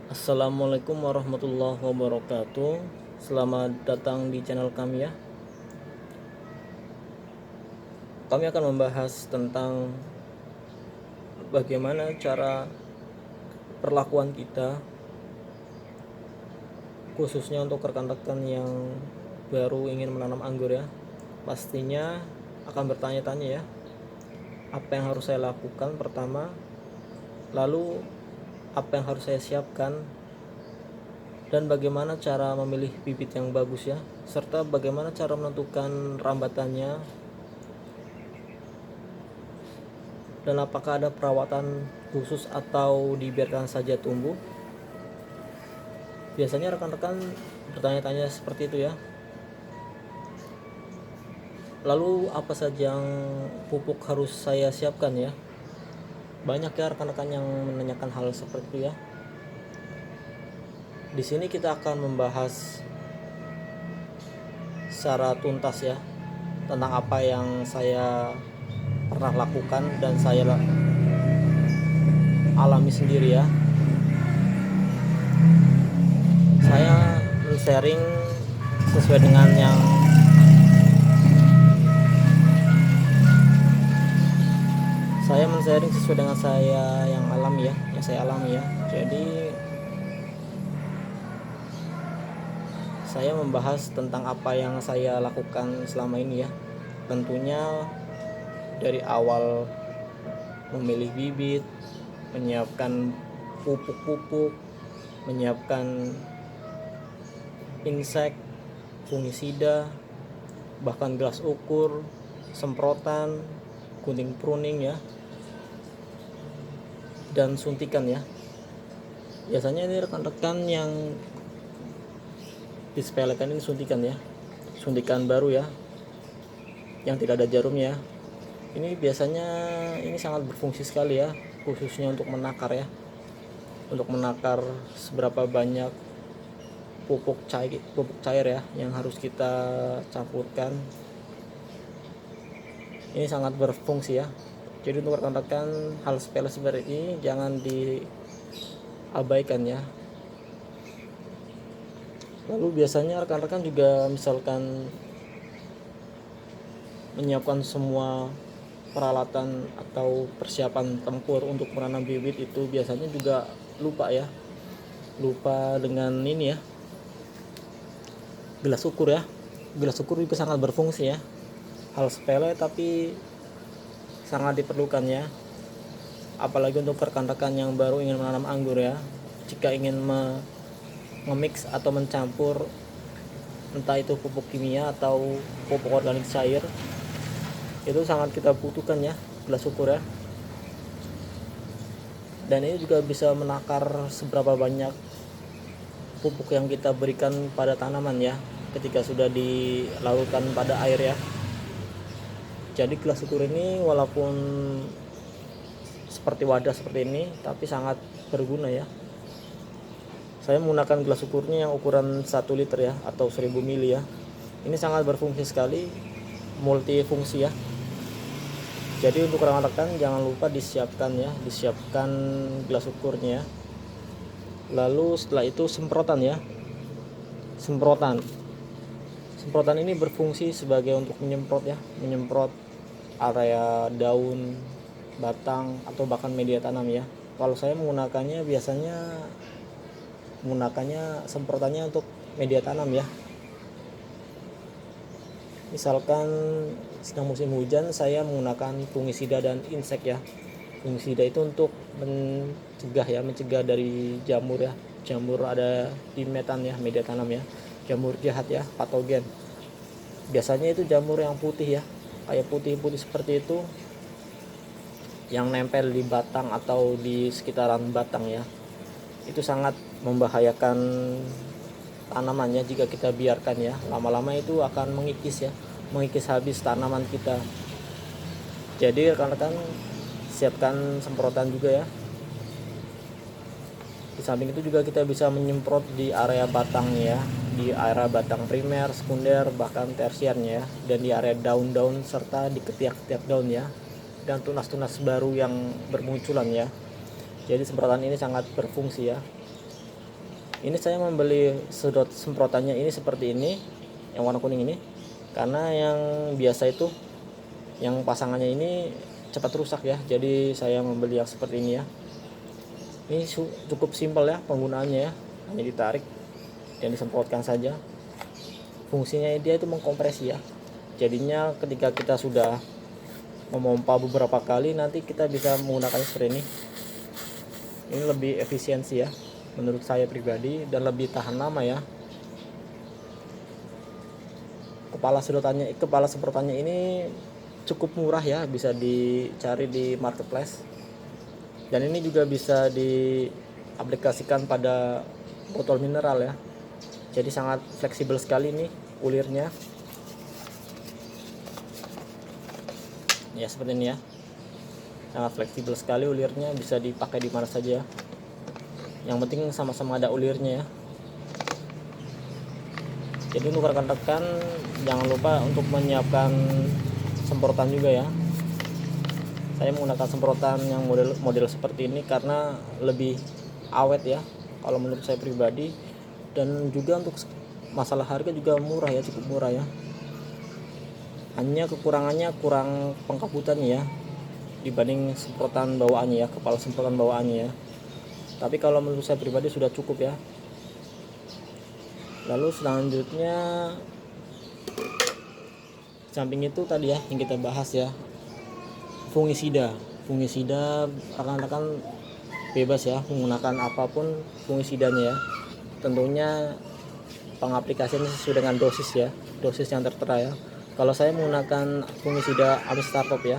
Assalamualaikum warahmatullahi wabarakatuh. Selamat datang di channel kami ya. Kami akan membahas tentang bagaimana cara perlakuan kita, khususnya untuk rekan-rekan yang baru ingin menanam anggur ya. Pastinya akan bertanya-tanya ya, apa yang harus saya lakukan pertama, lalu apa yang harus saya siapkan, dan bagaimana cara memilih bibit yang bagus ya, serta bagaimana cara menentukan rambatannya, dan apakah ada perawatan khusus atau dibiarkan saja tumbuh. Biasanya rekan-rekan bertanya-tanya seperti itu ya. Lalu apa saja yang pupuk harus saya siapkan ya? Banyak ya rekan-rekan yang menanyakan hal seperti itu ya. Di sini kita akan membahas secara tuntas ya tentang apa yang saya pernah lakukan dan saya alami sendiri ya. Saya sharing sesuai dengan yang men-sharing sesuai dengan saya yang alami ya, yang saya alami ya. Jadi saya membahas tentang apa yang saya lakukan selama ini ya. Tentunya dari awal memilih bibit, menyiapkan pupuk-pupuk, menyiapkan insek, fungisida, bahkan gelas ukur, semprotan, gunting pruning ya, dan suntikan ya. Biasanya ini rekan-rekan yang disepelekan ini suntikan ya, suntikan baru ya, yang tidak ada jarumnya. Ini biasanya ini sangat berfungsi sekali ya, khususnya untuk menakar ya, untuk menakar seberapa banyak pupuk cair ya yang harus kita campurkan. Ini sangat berfungsi ya. Jadi untuk rekan-rekan hal sepele seperti ini jangan diabaikan ya. Lalu biasanya rekan-rekan juga misalkan menyiapkan semua peralatan atau persiapan tempur untuk menanam bibit, itu biasanya juga lupa ya. Lupa dengan ini ya, gelas ukur ya. Gelas ukur juga sangat berfungsi ya. Hal sepele tapi sangat diperlukan ya. Apalagi untuk rekan-rekan yang baru ingin menanam anggur ya. Jika ingin memix atau mencampur entah itu pupuk kimia atau pupuk organik cair, itu sangat kita butuhkan ya gelas ukur ya. Dan ini juga bisa menakar seberapa banyak pupuk yang kita berikan pada tanaman ya ketika sudah dilarutkan pada air ya. Jadi gelas ukur ini walaupun seperti wadah seperti ini tapi sangat berguna ya. Saya menggunakan gelas ukurnya yang ukuran 1 liter ya, atau 1000 ml ya. Ini sangat berfungsi sekali, multifungsi ya. Jadi untuk rekan-rekan jangan lupa disiapkan gelas ukurnya ya. Lalu setelah itu semprotan ya. Semprotan ini berfungsi sebagai untuk menyemprot ya, menyemprot area daun, batang, atau bahkan media tanam ya. Kalau saya biasanya menggunakannya semprotannya untuk media tanam ya. Misalkan sedang musim hujan, saya menggunakan fungisida dan insek ya. Fungisida itu untuk mencegah dari jamur ya. Jamur ada di media tanam ya. Jamur jahat ya, patogen. Biasanya itu jamur yang putih ya, kayak putih-putih seperti itu, yang nempel di batang atau di sekitaran batang ya. Itu sangat membahayakan tanamannya jika kita biarkan ya. Lama-lama itu akan mengikis habis tanaman kita. Jadi rekan-rekan siapkan semprotan juga ya. Di samping itu juga kita bisa menyemprot di area batangnya ya, di area batang primer, sekunder, bahkan tersiernya ya, dan di area daun-daun serta di ketiak-ketiak daun ya, dan tunas-tunas baru yang bermunculan ya. Jadi semprotan ini sangat berfungsi ya. Ini saya membeli sedot semprotannya ini seperti ini, yang warna kuning ini, karena yang biasa itu yang pasangannya ini cepat rusak ya, jadi saya membeli yang seperti ini ya. Ini cukup simpel ya penggunaannya ya, hanya ditarik dan disemprotkan saja. Fungsinya dia itu mengkompresi ya, jadinya ketika kita sudah memompa beberapa kali, nanti kita bisa menggunakan spray ini. Ini lebih efisiensi ya menurut saya pribadi, dan lebih tahan lama ya. Kepala semprotannya ini cukup murah ya, bisa dicari di marketplace, dan ini juga bisa diaplikasikan pada botol mineral ya, jadi sangat fleksibel sekali nih ulirnya ya, seperti ini ya, sangat fleksibel sekali ulirnya, bisa dipakai di mana saja, yang penting sama-sama ada ulirnya ya. Jadi untuk rekan-rekan jangan lupa untuk menyiapkan semprotan juga ya. Saya menggunakan semprotan yang model seperti ini karena lebih awet ya kalau menurut saya pribadi, dan juga untuk masalah harga juga murah ya, cukup murah ya. Hanya kekurangannya kurang pengkabutannya ya dibanding semprotan bawaannya ya, kepala semprotan bawaannya ya. Tapi kalau menurut saya pribadi sudah cukup ya. Lalu selanjutnya samping itu tadi ya yang kita bahas ya, fungisida rekan-rekan bebas ya menggunakan apapun fungisidanya ya. Tentunya pengaplikasiannya sesuai dengan dosis yang tertera ya. Kalau saya menggunakan fungisida Amistartop ya,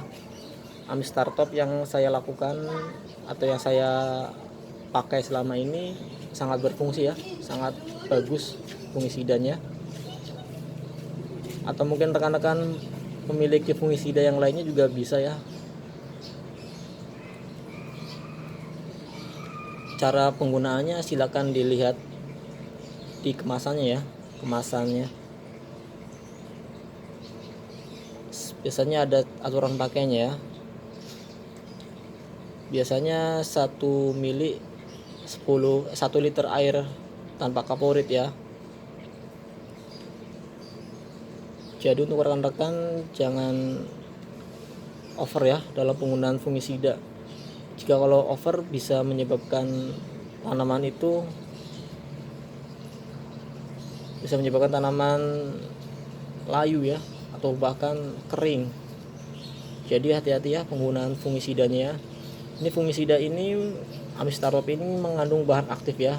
Amistartop yang saya lakukan atau yang saya pakai selama ini sangat berfungsi ya, sangat bagus fungisidanya. Atau mungkin rekan-rekan memiliki fungisida yang lainnya juga bisa ya. Cara penggunaannya silakan dilihat di kemasannya ya, biasanya ada aturan pakainya ya. Biasanya 1 mili 1 liter air tanpa kaporit ya. Jadi untuk rekan-rekan jangan over ya dalam penggunaan fungisida. Jika kalau over bisa menyebabkan tanaman layu ya, atau bahkan kering. Jadi hati-hati ya penggunaan fungisidanya ya. Ini fungisida ini Amistartop ini mengandung bahan aktif ya,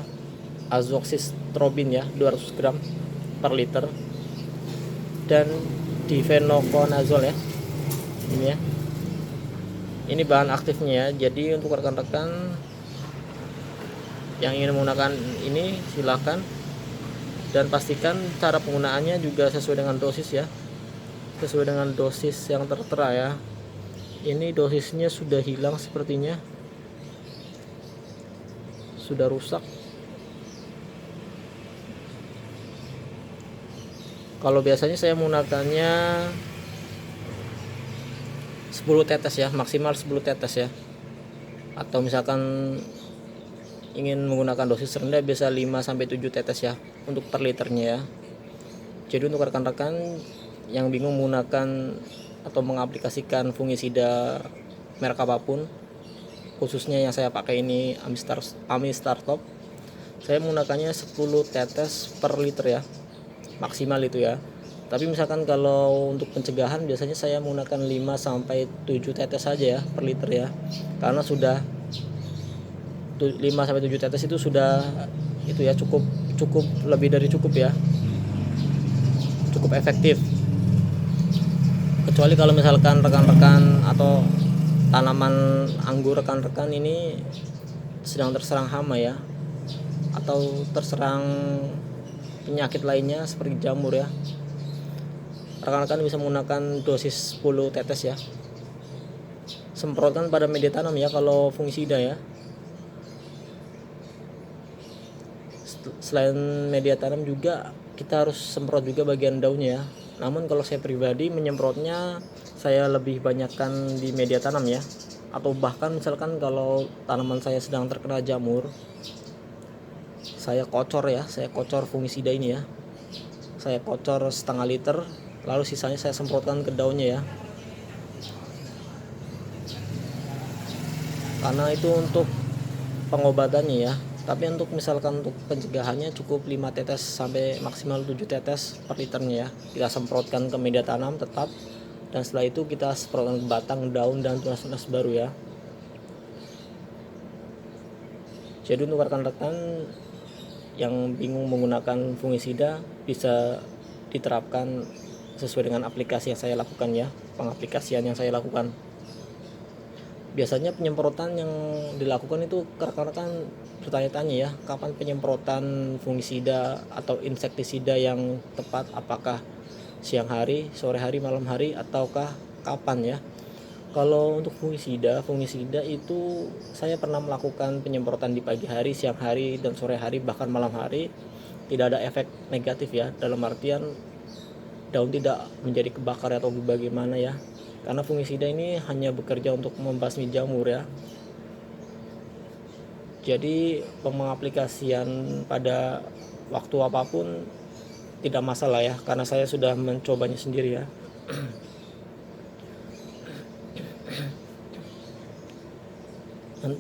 azoxystrobin ya, 200 gram per liter, dan difenoconazole ya. Ini ya. Ini bahan aktifnya ya. Jadi untuk rekan-rekan yang ingin menggunakan ini silakan, dan pastikan cara penggunaannya juga sesuai dengan dosis ya. Sesuai dengan dosis yang tertera ya. Ini dosisnya sudah hilang sepertinya, sudah rusak. Kalau biasanya saya menggunakannya 10 tetes ya, maksimal 10 tetes ya. Atau misalkan ingin menggunakan dosis rendah bisa 5-7 tetes ya untuk per liternya ya. Jadi untuk rekan-rekan yang bingung menggunakan atau mengaplikasikan fungisida merek apapun, khususnya yang saya pakai ini Amistartop, saya menggunakannya 10 tetes per liter ya, maksimal itu ya. Tapi misalkan kalau untuk pencegahan biasanya saya menggunakan 5-7 tetes saja ya per liter ya, karena sudah 5-7 tetes itu sudah itu ya, cukup lebih dari cukup ya, cukup efektif. Kecuali kalau misalkan rekan-rekan atau tanaman anggur rekan-rekan ini sedang terserang hama ya, atau terserang penyakit lainnya seperti jamur ya, rekan-rekan bisa menggunakan dosis 10 tetes ya. Semprotkan pada media tanam ya kalau fungisida ya. Selain media tanam juga kita harus semprot juga bagian daunnya ya. Namun kalau saya pribadi menyemprotnya saya lebih banyakkan di media tanam ya. Atau bahkan misalkan kalau tanaman saya sedang terkena jamur, saya kocor fungisida ini ya. Saya kocor setengah liter, lalu sisanya saya semprotkan ke daunnya ya. Karena itu untuk pengobatannya ya. Tapi untuk misalkan untuk pencegahannya cukup 5 tetes sampai maksimal 7 tetes per liternya ya. Kita semprotkan ke media tanam tetap, dan setelah itu kita semprotkan ke batang, daun, dan tunas-tunas baru ya. Jadi untuk rekan-rekan yang bingung menggunakan fungisida, bisa diterapkan sesuai dengan aplikasi yang saya lakukan ya, pengaplikasian yang saya lakukan. Biasanya penyemprotan yang dilakukan itu rekan-rekan bertanya-tanya ya, kapan penyemprotan fungisida atau insektisida yang tepat, apakah siang hari, sore hari, malam hari, ataukah kapan ya. Kalau untuk fungisida itu saya pernah melakukan penyemprotan di pagi hari, siang hari, dan sore hari, bahkan malam hari. Tidak ada efek negatif ya, dalam artian daun tidak menjadi kebakar atau bagaimana ya. Karena fungisida ini hanya bekerja untuk membasmi jamur ya. Jadi pengaplikasian pada waktu apapun tidak masalah ya, karena saya sudah mencobanya sendiri ya.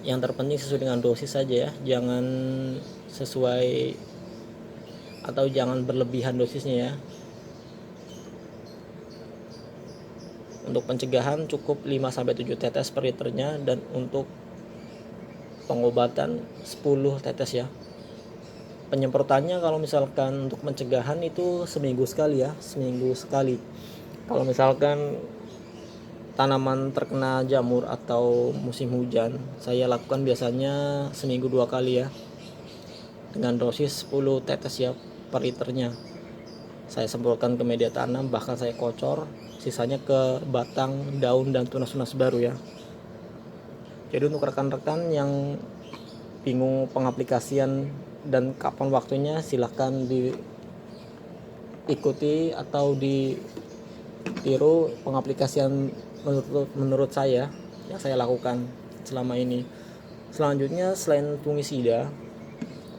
Yang terpenting sesuai dengan dosis saja ya, jangan sesuai atau jangan berlebihan dosisnya ya. Untuk pencegahan cukup 5-7 tetes per liternya, dan untuk pengobatan 10 tetes ya. Penyemprotannya kalau misalkan untuk pencegahan itu seminggu sekali ya, seminggu sekali. Kalau misalkan tanaman terkena jamur atau musim hujan, saya lakukan biasanya seminggu 2 kali ya, dengan dosis 10 tetes ya per liternya. Saya semprotkan ke media tanam, bahkan saya kocor, sisanya ke batang, daun, dan tunas-tunas baru ya. Jadi untuk rekan-rekan yang bingung pengaplikasian dan kapan waktunya, silahkan diikuti atau ditiru pengaplikasian menurut saya yang saya lakukan selama ini. Selanjutnya, selain fungisida,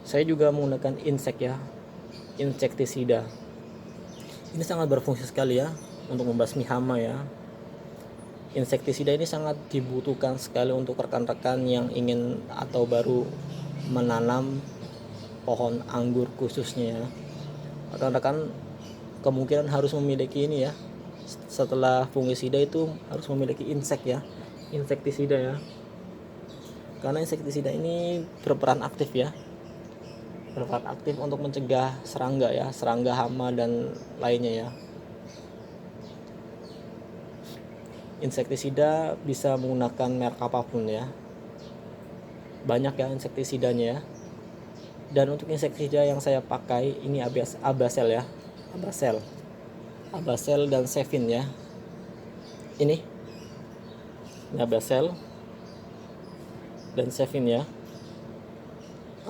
saya juga menggunakan insektisida. Ini sangat berfungsi sekali ya untuk membasmi hama ya. Insektisida ini sangat dibutuhkan sekali untuk rekan-rekan yang ingin atau baru menanam pohon anggur khususnya ya. Rekan-rekan kemungkinan harus memiliki ini ya. Setelah fungisida itu harus memiliki insektisida ya. Karena insektisida ini berperan aktif untuk mencegah serangga, hama, dan lainnya ya. Insektisida bisa menggunakan merek apapun ya, banyak ya insektisidanya ya. Dan untuk insektisida yang saya pakai ini Abasel ya, Abasel dan Sevin ya. Ini Abasel dan Sevin ya.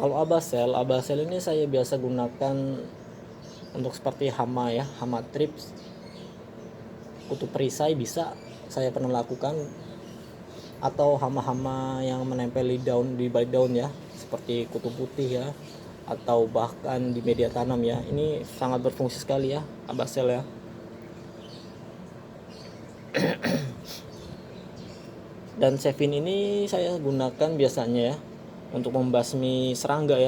Kalau Abasel ini saya biasa gunakan untuk seperti hama ya, hama trips, kutu perisai bisa saya pernah lakukan, atau hama-hama yang menempel di balik daun ya, seperti kutu putih ya, atau bahkan di media tanam ya. Ini sangat berfungsi sekali ya Abasel ya. Dan Sevin ini saya gunakan biasanya ya untuk membasmi serangga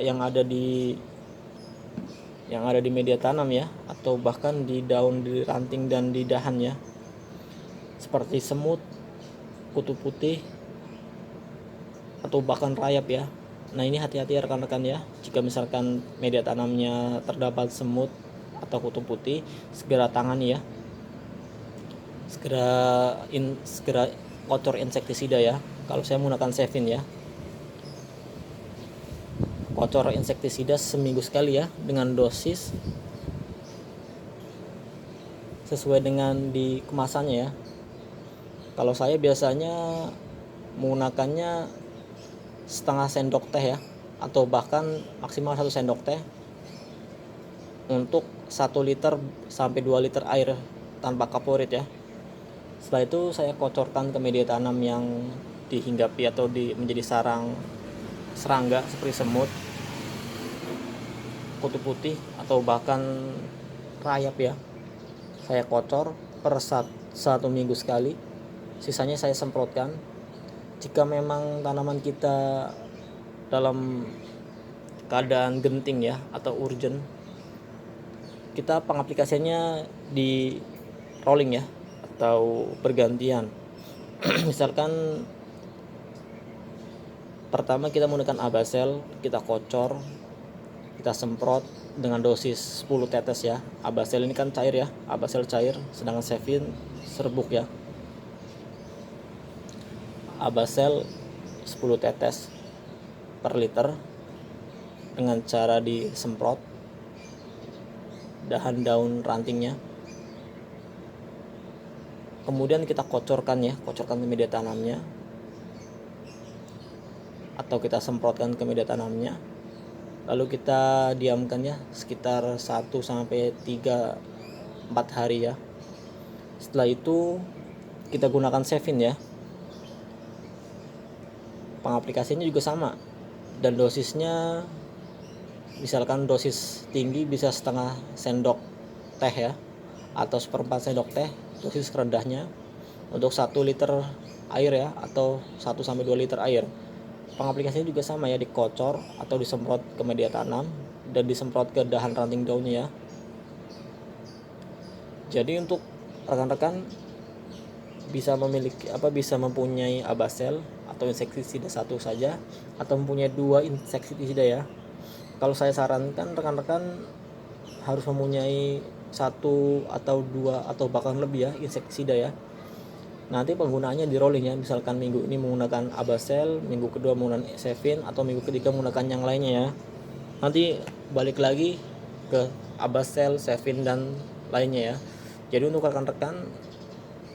yang ada di media tanam ya, atau bahkan di daun, di ranting, dan di dahan ya, seperti semut, kutu putih, atau bahkan rayap ya. Nah ini hati-hati ya rekan-rekan ya, jika misalkan media tanamnya terdapat semut atau kutu putih, segera tangani ya, segera kocor insektisida ya. Kalau saya menggunakan Sevin ya, kocor insektisida seminggu sekali ya, dengan dosis sesuai dengan di kemasannya ya. Kalau saya biasanya menggunakannya setengah sendok teh ya, atau bahkan maksimal 1 sendok teh untuk 1 liter sampai 2 liter air tanpa kaporit ya. Setelah itu saya kocorkan ke media tanam yang dihinggapi atau menjadi sarang serangga seperti semut, putih-putih atau bahkan rayap ya, saya kocor per 1 minggu sekali, sisanya saya semprotkan. Jika memang tanaman kita dalam keadaan genting ya atau urgent, kita pengaplikasiannya di rolling ya atau bergantian. Misalkan pertama kita menggunakan Abasel, kita kocor, kita semprot dengan dosis 10 tetes ya. Abasel ini kan cair ya, Abasel cair, sedangkan Sevin serbuk ya. Abasel 10 tetes per liter dengan cara disemprot daun rantingnya. Kemudian kita kocorkan ke media tanamnya atau kita semprotkan ke media tanamnya. Lalu kita diamkan ya sekitar 1-3-4 hari ya. Setelah itu kita gunakan Sevin ya. Pengaplikasiannya juga sama, dan dosisnya misalkan dosis tinggi bisa setengah sendok teh ya, atau 1/4 sendok teh dosis rendahnya untuk 1 liter air ya, atau 1-2 liter air. Pengaplikasiannya juga sama ya, dikocor atau disemprot ke media tanam dan disemprot ke dahan ranting daunnya ya. Jadi untuk rekan-rekan bisa mempunyai Abasel atau insektisida satu saja atau mempunyai 2 insektisida ya. Kalau saya sarankan rekan-rekan harus mempunyai 1 atau 2 atau bahkan lebih ya insektisida ya. Nanti penggunaannya di rolling ya, misalkan minggu ini menggunakan Abasel, minggu kedua menggunakan Sevin, atau minggu ketiga menggunakan yang lainnya ya. Nanti balik lagi ke Abasel, Sevin dan lainnya ya. Jadi untuk rekan-rekan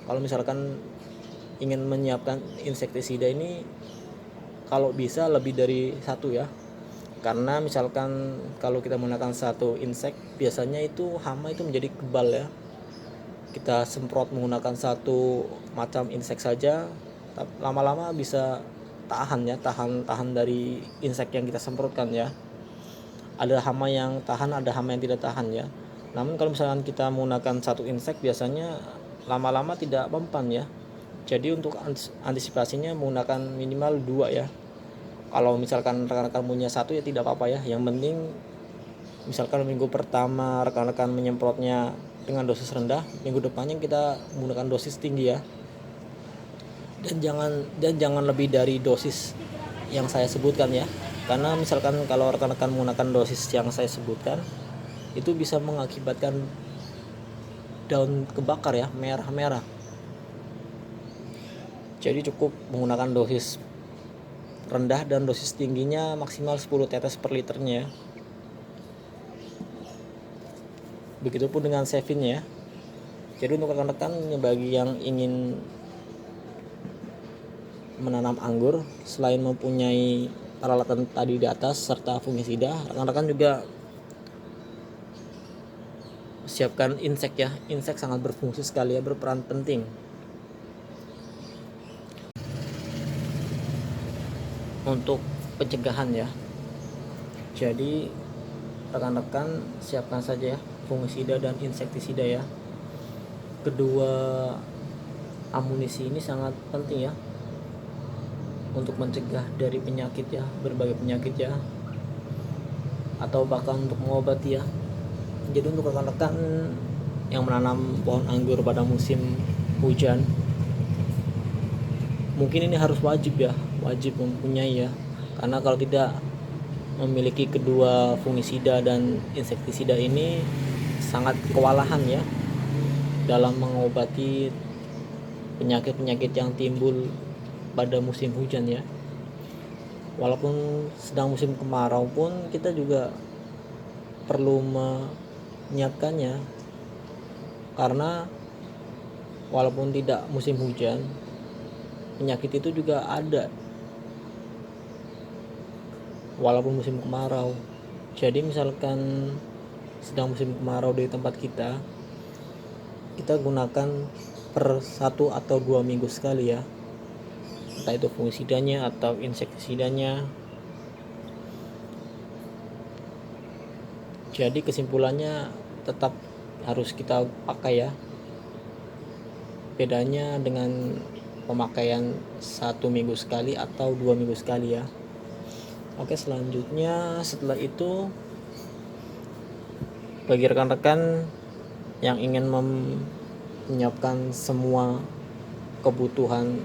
kalau misalkan ingin menyiapkan insektisida ini, kalau bisa lebih dari 1 ya. Karena misalkan kalau kita menggunakan 1 insek, biasanya itu hama itu menjadi kebal ya. Kita semprot menggunakan 1 macam insek saja, lama-lama bisa tahan dari insek yang kita semprotkan ya. Ada hama yang tahan, ada hama yang tidak tahan ya. Namun kalau misalkan kita menggunakan 1 insek, biasanya lama-lama tidak mempan ya. Jadi untuk antisipasinya menggunakan minimal 2 ya. Kalau misalkan rekan-rekan punya 1 ya tidak apa-apa ya. Yang penting misalkan minggu pertama rekan-rekan menyemprotnya dengan dosis rendah, minggu depannya kita menggunakan dosis tinggi ya. Dan jangan lebih dari dosis yang saya sebutkan ya. Karena misalkan kalau rekan-rekan menggunakan dosis yang saya sebutkan, itu bisa mengakibatkan daun kebakar ya, merah-merah. Jadi cukup menggunakan dosis rendah dan dosis tingginya maksimal 10 tetes per liternya ya. Begitupun dengan Sevin ya. Jadi untuk rekan-rekan bagi yang ingin menanam anggur, selain mempunyai peralatan tadi di atas serta fungisida, rekan-rekan juga siapkan insek ya. Insek sangat berfungsi sekali ya, berperan penting untuk pencegahan ya. Jadi rekan-rekan siapkan saja ya fungisida dan insektisida ya. Kedua amunisi ini sangat penting ya untuk mencegah dari penyakit ya, berbagai penyakit ya, atau bahkan untuk mengobati ya. Jadi untuk rekan-rekan yang menanam pohon anggur pada musim hujan, mungkin ini harus wajib mempunyai ya. Karena kalau tidak memiliki kedua fungisida dan insektisida ini sangat kewalahan ya dalam mengobati penyakit-penyakit yang timbul pada musim hujan ya. Walaupun sedang musim kemarau pun kita juga perlu menyiapkannya, karena walaupun tidak musim hujan, penyakit itu juga ada walaupun musim kemarau. Jadi misalkan sedang musim kemarau di tempat kita gunakan per 1 atau 2 minggu sekali ya, entah itu fungisidanya atau insektisidanya. Jadi kesimpulannya tetap harus kita pakai ya. Bedanya dengan pemakaian 1 minggu sekali atau 2 minggu sekali ya. Oke, selanjutnya setelah itu bagi rekan-rekan yang ingin menyiapkan semua kebutuhan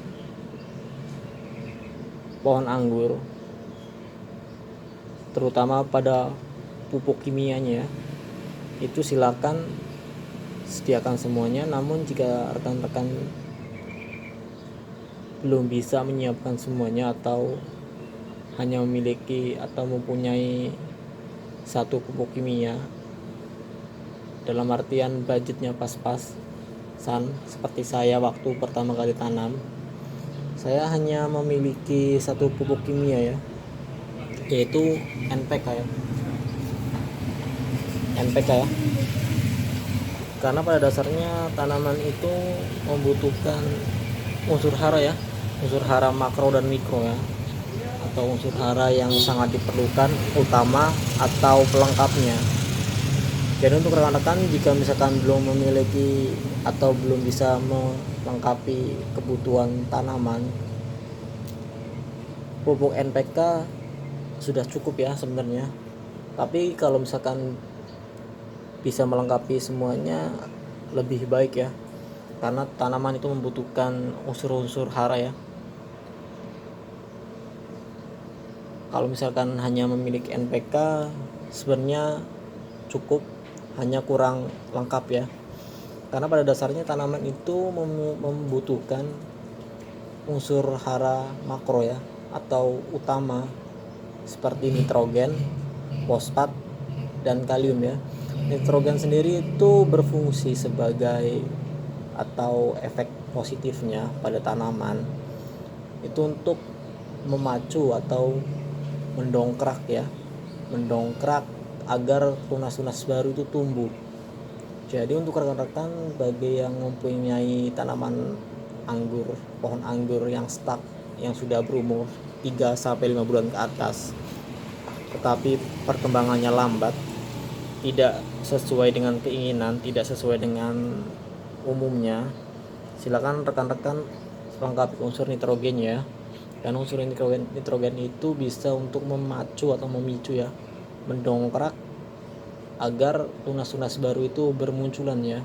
pohon anggur, terutama pada pupuk kimianya, itu silakan sediakan semuanya. Namun jika rekan-rekan belum bisa menyiapkan semuanya atau hanya memiliki atau mempunyai satu pupuk kimia, dalam artian budgetnya pas-pasan seperti saya waktu pertama kali tanam, saya hanya memiliki satu pupuk kimia ya, yaitu NPK ya. Karena pada dasarnya tanaman itu membutuhkan unsur hara ya, unsur hara makro dan mikro ya, atau unsur hara yang sangat diperlukan utama atau pelengkapnya. Jadi untuk rekan-rekan jika misalkan belum memiliki atau belum bisa melengkapi kebutuhan tanaman, pupuk NPK sudah cukup ya sebenarnya. Tapi kalau misalkan bisa melengkapi semuanya lebih baik ya, karena tanaman itu membutuhkan unsur-unsur hara ya. Kalau misalkan hanya memiliki NPK sebenarnya cukup, hanya kurang lengkap ya, karena pada dasarnya tanaman itu membutuhkan unsur hara makro ya atau utama seperti nitrogen, fosfat, dan kalium ya. Nitrogen sendiri itu berfungsi sebagai atau efek positifnya pada tanaman itu untuk memacu atau mendongkrak agar tunas-tunas baru itu tumbuh. Jadi untuk rekan-rekan bagi yang mempunyai tanaman anggur, pohon anggur yang stuck, yang sudah berumur 3-5 bulan ke atas, tetapi perkembangannya lambat, tidak sesuai dengan keinginan, tidak sesuai dengan umumnya, silakan rekan-rekan lengkapi unsur nitrogen ya. Dan unsur nitrogen itu bisa untuk memacu atau memicu ya, mendongkrak agar tunas-tunas baru itu bermunculan ya.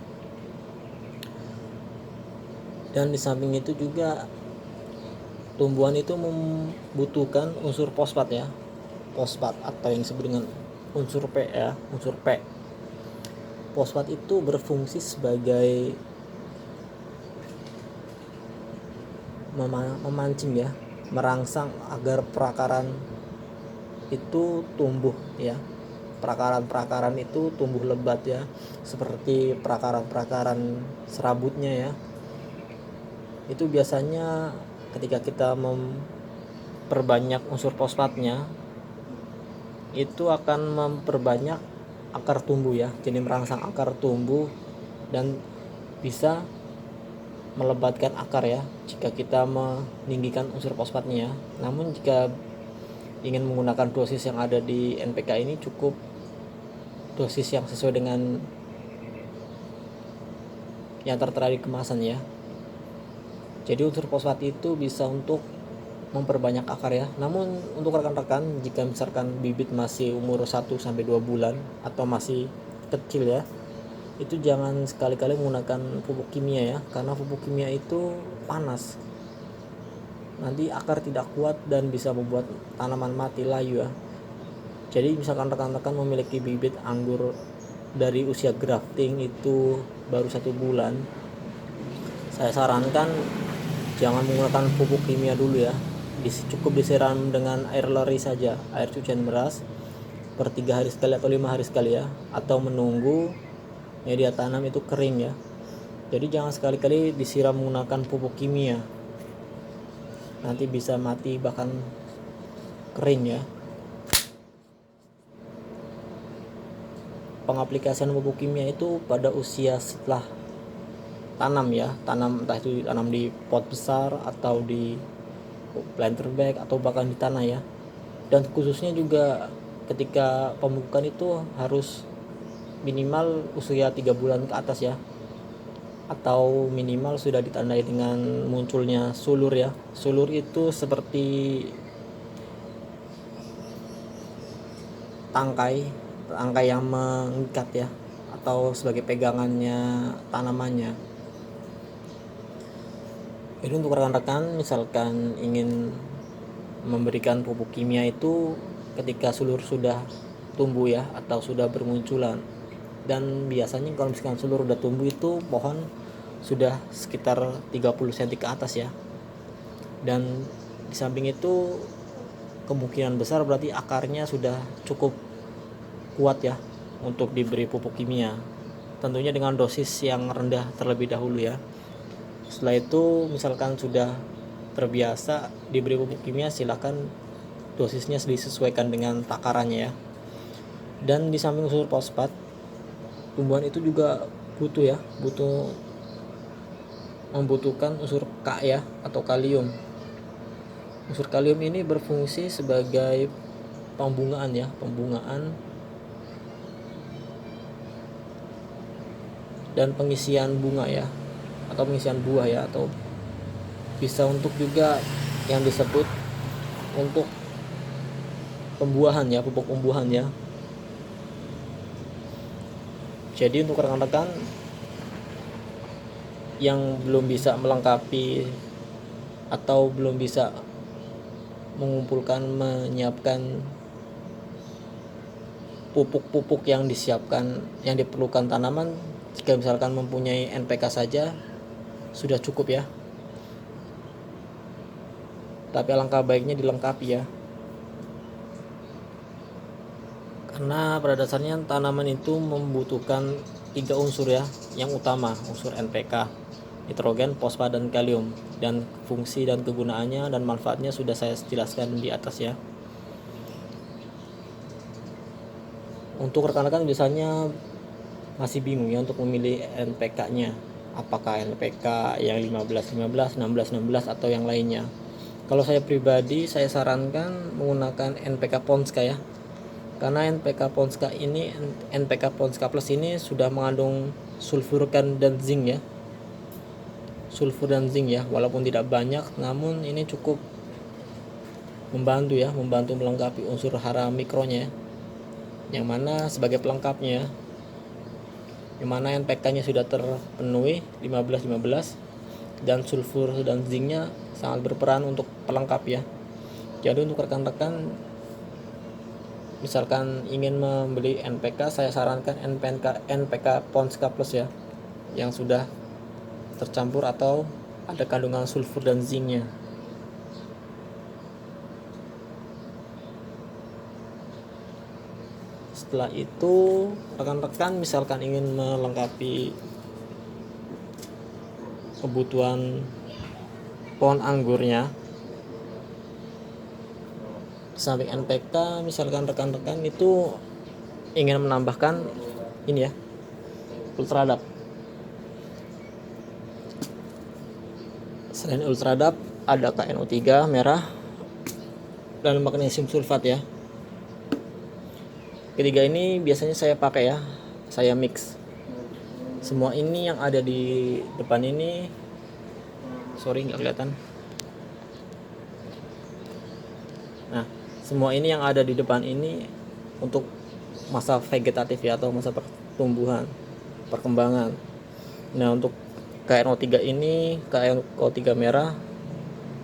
Dan di samping itu juga tumbuhan itu membutuhkan unsur fosfat ya, fosfat atau yang disebut dengan unsur P ya, unsur P. Fosfat itu berfungsi sebagai memancing ya, merangsang agar perakaran itu tumbuh ya. Perakaran itu tumbuh lebat ya, seperti perakaran serabutnya ya. Itu biasanya ketika kita memperbanyak unsur fosfatnya, itu akan memperbanyak akar tumbuh ya, jadi merangsang akar tumbuh dan bisa melebatkan akar ya jika kita meninggikan unsur fosfatnya. Namun jika ingin menggunakan dosis yang ada di NPK ini, cukup dosis yang sesuai dengan yang tertera di kemasan ya. Jadi unsur fosfat itu bisa untuk memperbanyak akar ya. Namun untuk rekan-rekan jika misalkan bibit masih umur 1-2 bulan atau masih kecil ya, itu jangan sekali-kali menggunakan pupuk kimia ya, karena pupuk kimia itu panas, nanti akar tidak kuat dan bisa membuat tanaman mati layu ya. Jadi misalkan rekan-rekan memiliki bibit anggur dari usia grafting itu baru 1 bulan, saya sarankan jangan menggunakan pupuk kimia dulu ya, cukup disiram dengan air lori saja, air cucian beras per 3 hari sekali atau 5 hari sekali ya, atau menunggu media tanam itu kering ya. Jadi jangan sekali-kali disiram menggunakan pupuk kimia, nanti bisa mati bahkan kering ya. Pengaplikasian pupuk kimia itu pada usia setelah tanam ya, entah itu tanam di pot besar atau di planter bag atau bahkan di tanah ya. Dan khususnya juga ketika pemupukan itu harus minimal usia 3 bulan ke atas ya, atau minimal sudah ditandai dengan munculnya sulur ya. Sulur itu seperti tangkai yang mengikat ya, atau sebagai pegangannya tanamannya. Jadi untuk rekan-rekan misalkan ingin memberikan pupuk kimia itu ketika sulur sudah tumbuh ya, atau sudah bermunculan. Dan biasanya kalau misalkan sulur udah tumbuh itu pohon sudah sekitar 30 cm ke atas ya. Dan di samping itu kemungkinan besar berarti akarnya sudah cukup kuat ya untuk diberi pupuk kimia. Tentunya dengan dosis yang rendah terlebih dahulu ya. Setelah itu misalkan sudah terbiasa diberi pupuk kimia, silakan dosisnya disesuaikan dengan takarannya ya. Dan di samping unsur fosfat, tumbuhan itu juga membutuhkan unsur K ya, atau kalium. Unsur kalium ini berfungsi sebagai pembungaan dan pengisian bunga ya, atau pengisian buah ya, atau bisa untuk juga yang disebut untuk pembuahan ya, pupuk pembuahan ya. Jadi untuk rekan-rekan yang belum bisa melengkapi atau belum bisa menyiapkan pupuk-pupuk yang diperlukan tanaman, jika misalkan mempunyai NPK saja sudah cukup ya. Tapi alangkah baiknya dilengkapi ya. Karena pada dasarnya tanaman itu membutuhkan 3 unsur ya, yang utama unsur NPK, nitrogen, fosfat, dan kalium. Dan fungsi dan kegunaannya dan manfaatnya sudah saya jelaskan di atas ya. Untuk rekan-rekan biasanya masih bingung ya untuk memilih NPK-nya, apakah NPK yang 15-15, 16-16 atau yang lainnya. Kalau saya pribadi, saya sarankan menggunakan NPK Ponska ya. Karena NPK Ponska Plus ini sudah mengandung sulfur dan zinc ya. Sulfur dan zinc ya, walaupun tidak banyak, namun ini cukup membantu melengkapi unsur hara mikronya, yang mana sebagai pelengkapnya, yang mana NPK-nya sudah terpenuhi 15-15, dan sulfur dan zincnya sangat berperan untuk pelengkap ya. Jadi untuk rekan-rekan misalkan ingin membeli NPK, saya sarankan NPK Ponska Plus ya, yang sudah tercampur atau ada kandungan sulfur dan zincnya. Setelah itu rekan-rekan misalkan ingin melengkapi kebutuhan pohon anggurnya, samping NPK misalkan rekan-rekan itu ingin menambahkan ini ya, Ultradap. Selain Ultradap ada KNO3 merah dan magnesium sulfat ya. Ketiga ini biasanya saya pakai ya, saya mix. Semua ini yang ada di depan ini, nggak kelihatan. Nah, semua ini yang ada di depan ini untuk masa vegetatif ya, atau masa perkembangan. Nah, untuk KNO3 ini, KNO3 merah,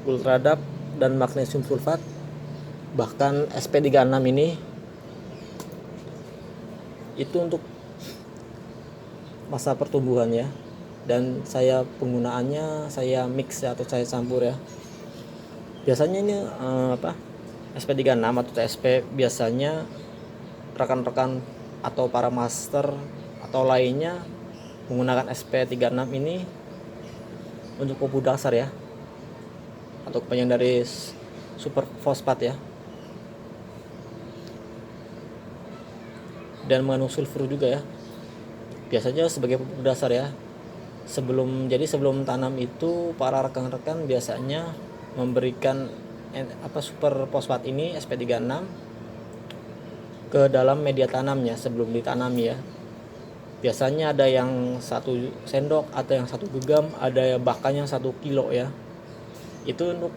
Ultradap, dan magnesium sulfat, bahkan SP36 ini itu untuk masa pertumbuhan ya. Dan penggunaannya saya mix ya, atau saya campur ya. Biasanya ini SP36 atau TSP, biasanya rekan-rekan atau para master atau lainnya menggunakan SP36 ini untuk pupuk dasar ya, atau kepanjangan dari super fosfat ya, dan mengandung sulfur juga ya. Biasanya sebagai pupuk dasar ya. Sebelum tanam itu, para rekan-rekan biasanya memberikan super fosfat ini SP36 ke dalam media tanamnya sebelum ditanami ya. Biasanya ada yang 1 sendok, ada yang 1 genggam, ada bahkan yang 1 kilo ya. Itu untuk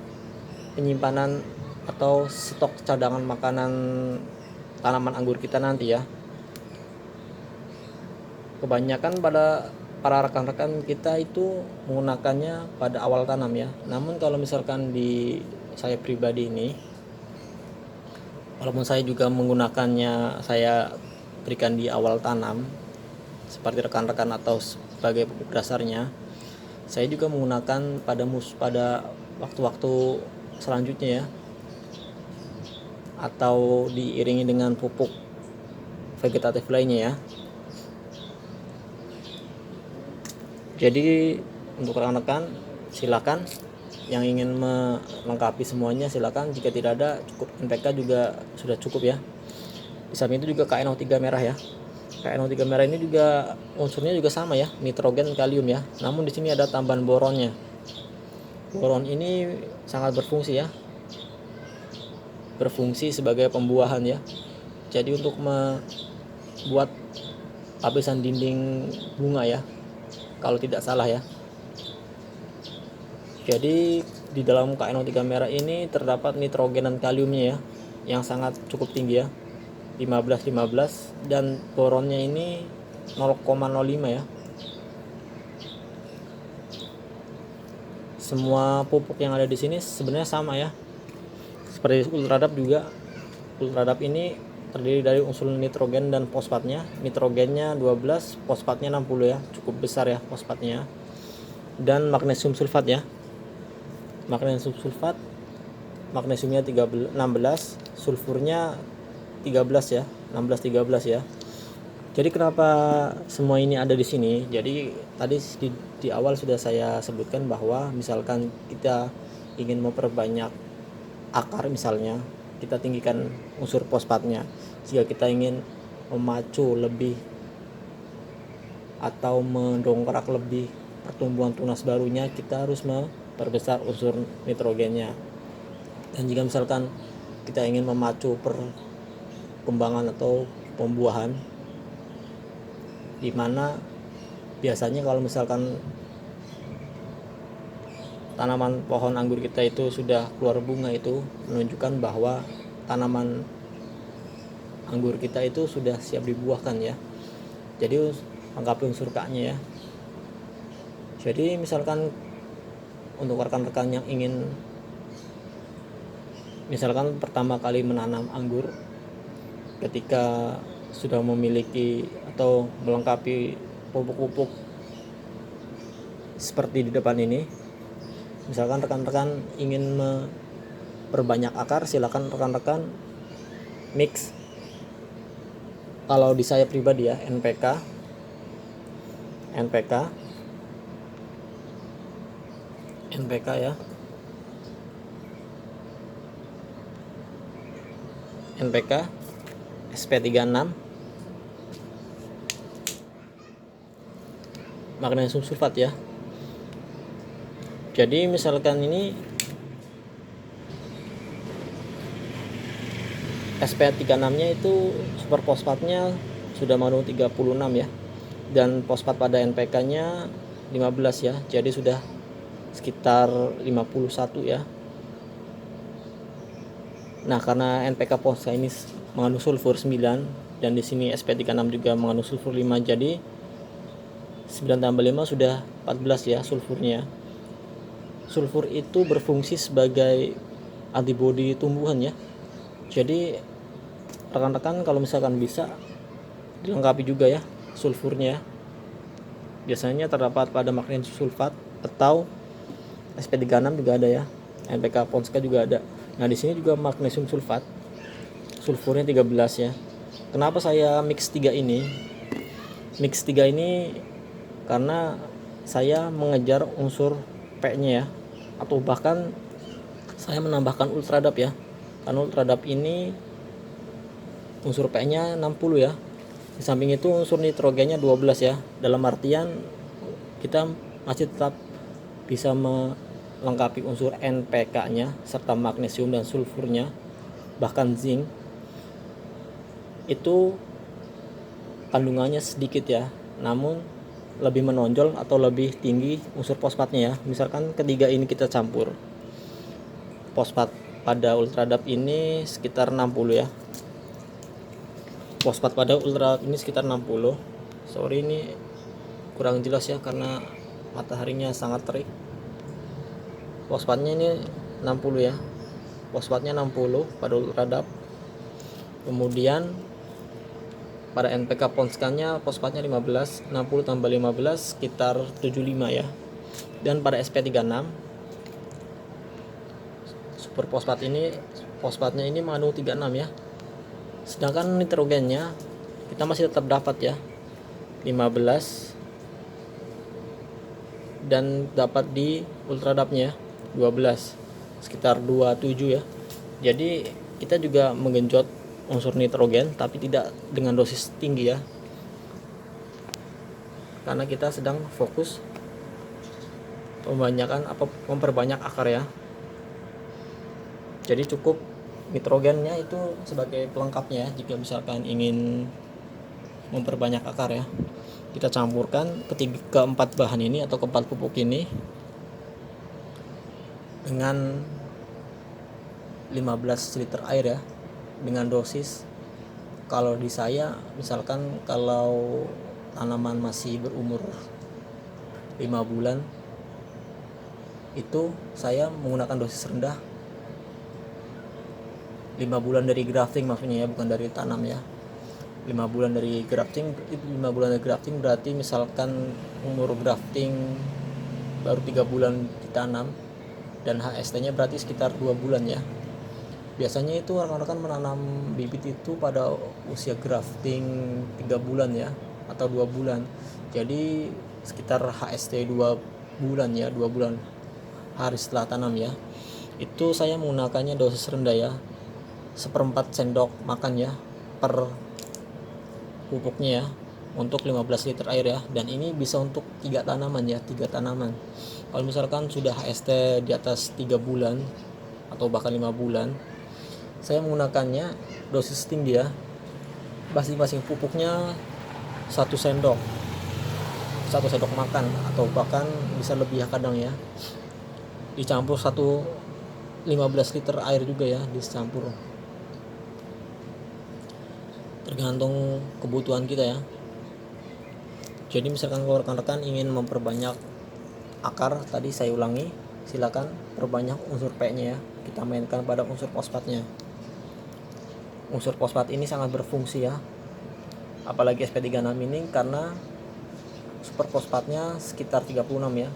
penyimpanan atau stok cadangan makanan tanaman anggur kita nanti ya. Kebanyakan pada para rekan-rekan kita itu menggunakannya pada awal tanam ya. Namun kalau misalkan di saya pribadi ini, walaupun saya juga menggunakannya, saya berikan di awal tanam seperti rekan-rekan atau sebagai pupuk dasarnya, saya juga menggunakan pada waktu-waktu selanjutnya ya, atau diiringi dengan pupuk vegetatif lainnya ya. Jadi untuk rekan-rekan silakan yang ingin melengkapi semuanya silakan, jika tidak ada cukup NPK juga sudah cukup ya. Di samping itu juga KNO3 merah ya. KNO3 merah ini juga unsurnya juga sama ya, nitrogen, kalium ya. Namun di sini ada tambahan boronnya. Boron ini sangat berfungsi ya. Berfungsi sebagai pembuahan ya. Jadi untuk membuat lapisan dinding bunga ya, kalau tidak salah ya. Jadi di dalam KNO3 merah ini terdapat nitrogen dan kaliumnya ya, yang sangat cukup tinggi ya, 15 dan boronnya ini 0,05 ya. Semua pupuk yang ada di sini sebenarnya sama ya. Seperti Ultradap juga. Ultradap ini terdiri dari unsur nitrogen dan fosfatnya. Nitrogennya 12, fosfatnya 60 ya. Cukup besar ya fosfatnya. Dan magnesium sulfat ya. Magnesium sulfat, magnesiumnya 16, sulfurnya 13 ya, 16-13 ya. Jadi kenapa semua ini ada di sini? Jadi tadi di awal sudah saya sebutkan bahwa misalkan kita ingin memperbanyak akar misalnya, kita tinggikan unsur fosfatnya. Jika kita ingin memacu lebih atau mendongkrak lebih pertumbuhan tunas barunya, kita harus memperbesar unsur nitrogennya. Dan jika misalkan kita ingin memacu perkembangan atau pembuahan, di mana biasanya kalau misalkan tanaman pohon anggur kita itu sudah keluar bunga, itu menunjukkan bahwa tanaman anggur kita itu sudah siap dibuahkan ya. Jadi lengkapi unsur K-nya ya. Jadi misalkan untuk rekan-rekan yang ingin misalkan pertama kali menanam anggur, ketika sudah memiliki atau melengkapi pupuk-pupuk seperti di depan ini, misalkan rekan-rekan ingin memperbanyak akar, silakan rekan-rekan mix. Kalau di saya pribadi ya, NPK ya, NPK SP36, magnesium sulfat ya. Jadi misalkan ini SP36-nya itu super fosfatnya sudah mengandung 36 ya, dan fosfat pada NPK-nya 15 ya. Jadi sudah sekitar 51 ya. Nah, karena NPK Polska ini mengandung sulfur 9 dan di sini SP36 juga mengandung sulfur 5, jadi 9 tambah 5 sudah 14 ya sulfurnya. Sulfur itu berfungsi sebagai antibodi tumbuhan ya. Jadi rekan-rekan kalau misalkan bisa dilengkapi juga ya sulfurnya. Biasanya terdapat pada magnesium sulfat atau SP36 juga ada ya. NPK Polska juga ada. Nah, di sini juga magnesium sulfat. Sulfurnya 13 ya. Kenapa saya mix 3 ini? Mix 3 ini karena saya mengejar unsur P-nya ya. Atau bahkan saya menambahkan Ultradap ya. Karena Ultradap ini unsur P-nya 60 ya. Di samping itu unsur nitrogennya 12 ya. Dalam artian kita masih tetap bisa melengkapi unsur NPK-nya serta magnesium dan sulfurnya, bahkan zinc. Itu kandungannya sedikit ya. namun lebih menonjol atau lebih tinggi unsur fosfatnya ya. Misalkan ketiga ini kita campur, fosfat pada ultradap ini sekitar 60 ya, fosfat pada ultradap ini sekitar 60. Sorry ini kurang jelas ya karena mataharinya sangat terik. Fosfatnya ini 60 ya, fosfatnya 60 pada ultradap. Kemudian pada NPK Ponska-nya fosfatnya 15, 60 tambah 15 sekitar 75 ya. Dan pada SP36 super fosfat ini, fosfatnya ini mengandung 36 ya. Sedangkan nitrogennya kita masih tetap dapat ya 15, dan dapat di ultradapnya 12 sekitar 27 ya. Jadi kita juga menggenjot unsur nitrogen tapi tidak dengan dosis tinggi ya, karena kita sedang fokus memperbanyak akar ya. Jadi cukup nitrogennya itu sebagai pelengkapnya ya, jika misalkan ingin memperbanyak akar ya. Kita campurkan keempat bahan ini atau keempat pupuk ini dengan 15 liter air ya, dengan dosis, kalau di saya misalkan kalau tanaman masih berumur 5 bulan itu saya menggunakan dosis rendah. 5 bulan dari grafting maksudnya ya, bukan dari tanam ya. 5 bulan dari grafting, 5 bulan dari grafting berarti misalkan umur grafting baru 3 bulan ditanam, dan HST-nya berarti sekitar 2 bulan ya. Biasanya itu rekan-rekan menanam bibit itu pada usia grafting 3 bulan ya, atau 2 bulan. Jadi sekitar HST 2 bulan ya, 2 bulan hari setelah tanam ya. Itu saya menggunakannya dosis rendah ya, 1/4 sendok makan ya per pupuknya ya, untuk 15 liter air ya. Dan ini bisa untuk 3 tanaman ya, 3 tanaman. Kalau misalkan sudah HST di atas 3 bulan atau bahkan 5 bulan, saya menggunakannya dosis tinggi ya. Masing-masing pupuknya 1 sendok makan, atau bahkan bisa lebih ya kadang ya. Dicampur 15 liter air juga ya, dicampur. Tergantung kebutuhan kita ya. Jadi misalkan kalau rekan-rekan ingin memperbanyak akar, tadi saya ulangi, silakan perbanyak unsur P-nya ya. Kita mainkan pada unsur fosfatnya. Unsur fosfat ini sangat berfungsi ya, apalagi SP36 ini, karena super fosfatnya sekitar 36 ya.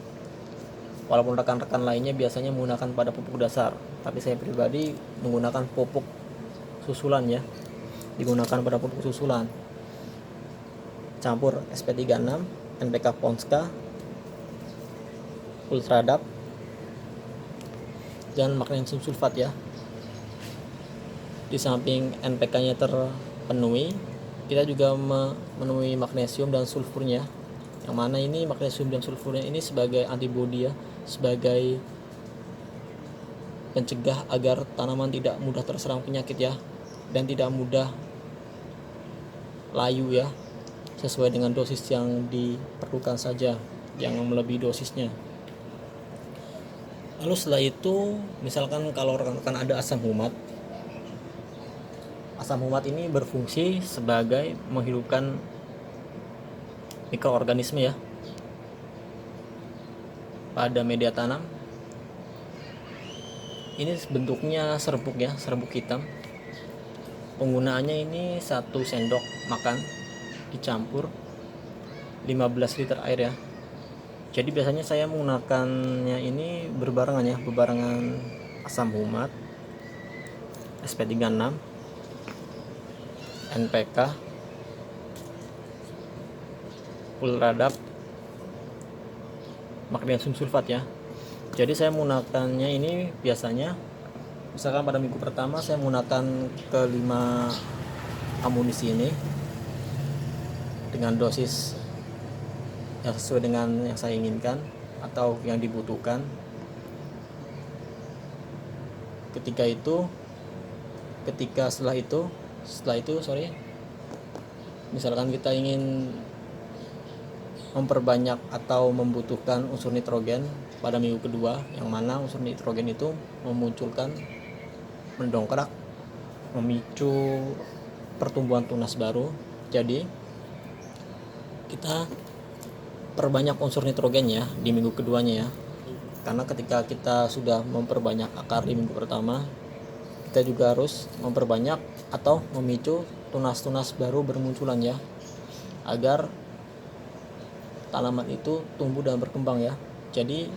Walaupun rekan-rekan lainnya biasanya menggunakan pada pupuk dasar, tapi saya pribadi menggunakan pupuk susulan ya, digunakan pada pupuk susulan. Campur SP36, NPK Ponska, ultradap, dan magnesium sulfat ya. Di samping NPK-nya terpenuhi, kita juga memenuhi magnesium dan sulfurnya. Yang mana ini magnesium dan sulfurnya ini sebagai antibodi ya, sebagai pencegah agar tanaman tidak mudah terserang penyakit ya, dan tidak mudah layu ya, sesuai dengan dosis yang diperlukan saja, jangan melebihi dosisnya. Lalu setelah itu, misalkan kalau rekan-rekan ada asam humat ini berfungsi sebagai menghidupkan mikroorganisme ya pada media tanam. Ini bentuknya serbuk ya, serbuk hitam. Penggunaannya ini 1 sendok makan dicampur 15 liter air ya. Jadi biasanya saya menggunakannya ini berbarengan ya, berbarengan asam humat, SP36, NPK, ultradap, magnesium sulfat ya. Jadi saya menggunakannya ini biasanya, misalkan pada minggu pertama saya menggunakan ke-5 amunisi ini dengan dosis yang sesuai dengan yang saya inginkan atau yang dibutuhkan. Setelah itu misalkan kita ingin memperbanyak atau membutuhkan unsur nitrogen pada minggu kedua, yang mana unsur nitrogen itu memunculkan, mendongkrak, memicu pertumbuhan tunas baru. Jadi kita perbanyak unsur nitrogen ya di minggu keduanya ya, karena ketika kita sudah memperbanyak akar di minggu pertama, kita juga harus memperbanyak atau memicu tunas-tunas baru bermunculan ya, agar tanaman itu tumbuh dan berkembang ya. Jadi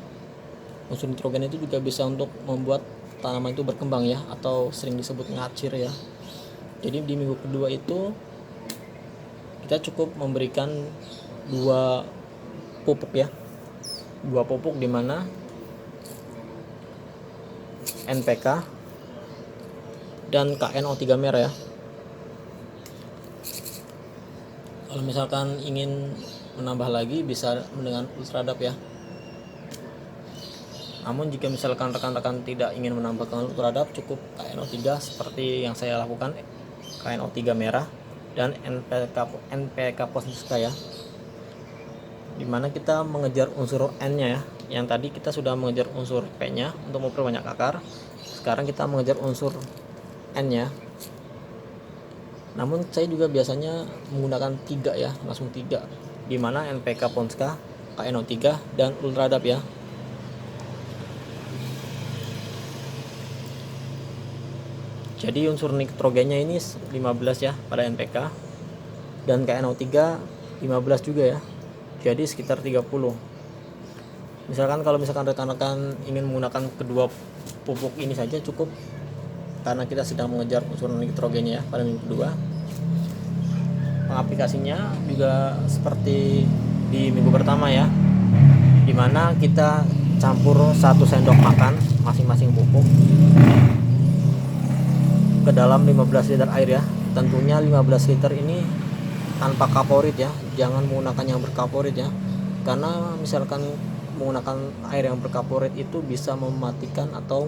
unsur nitrogen itu juga bisa untuk membuat tanaman itu berkembang ya, atau sering disebut ngacir ya. Jadi di minggu kedua itu kita cukup memberikan 2 pupuk ya, 2 pupuk di mana NPK dan KNO3 merah ya. Kalau misalkan ingin menambah lagi bisa dengan Ultradap ya. Namun jika misalkan rekan-rekan tidak ingin menambahkan Ultradap, cukup KNO3 seperti yang saya lakukan, KNO3 merah dan NPK Posniska ya, dimana kita mengejar unsur N-nya ya. Yang tadi kita sudah mengejar unsur P-nya untuk memperbanyak akar, sekarang kita mengejar unsur N-nya. Namun saya juga biasanya menggunakan 3 ya, langsung 3, dimana NPK Posniska, KNO3 dan Ultradap ya. Jadi unsur nitrogennya ini 15 ya pada NPK, dan KNO3 15 juga ya, jadi sekitar 30. Misalkan kalau misalkan rekan-rekan ingin menggunakan kedua pupuk ini saja cukup, karena kita sedang mengejar unsur nitrogennya ya pada minggu kedua. Pengaplikasinya juga seperti di minggu pertama ya, dimana kita campur 1 sendok makan masing-masing pupuk ke dalam 15 liter air ya. Tentunya 15 liter ini tanpa kaporit ya, jangan menggunakan yang berkaporit ya, karena misalkan menggunakan air yang berkaporit itu bisa mematikan atau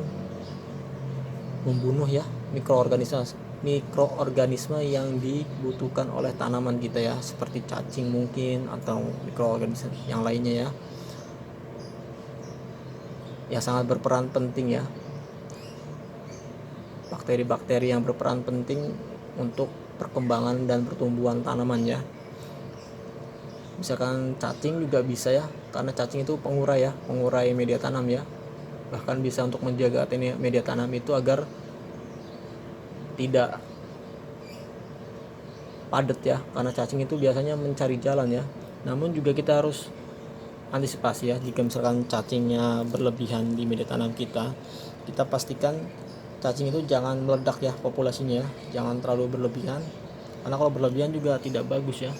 membunuh ya mikroorganisme yang dibutuhkan oleh tanaman kita ya, seperti cacing mungkin atau mikroorganisme yang lainnya ya, yang sangat berperan penting ya, bakteri-bakteri yang berperan penting untuk perkembangan dan pertumbuhan tanaman ya. Misalkan cacing juga bisa ya, karena cacing itu pengurai media tanam ya, bahkan bisa untuk menjaga media tanam itu agar tidak padat ya, karena cacing itu biasanya mencari jalan ya. Namun juga kita harus antisipasi ya, jika misalkan cacingnya berlebihan di media tanam kita pastikan cacing itu jangan meledak ya populasinya, jangan terlalu berlebihan, karena kalau berlebihan juga tidak bagus ya,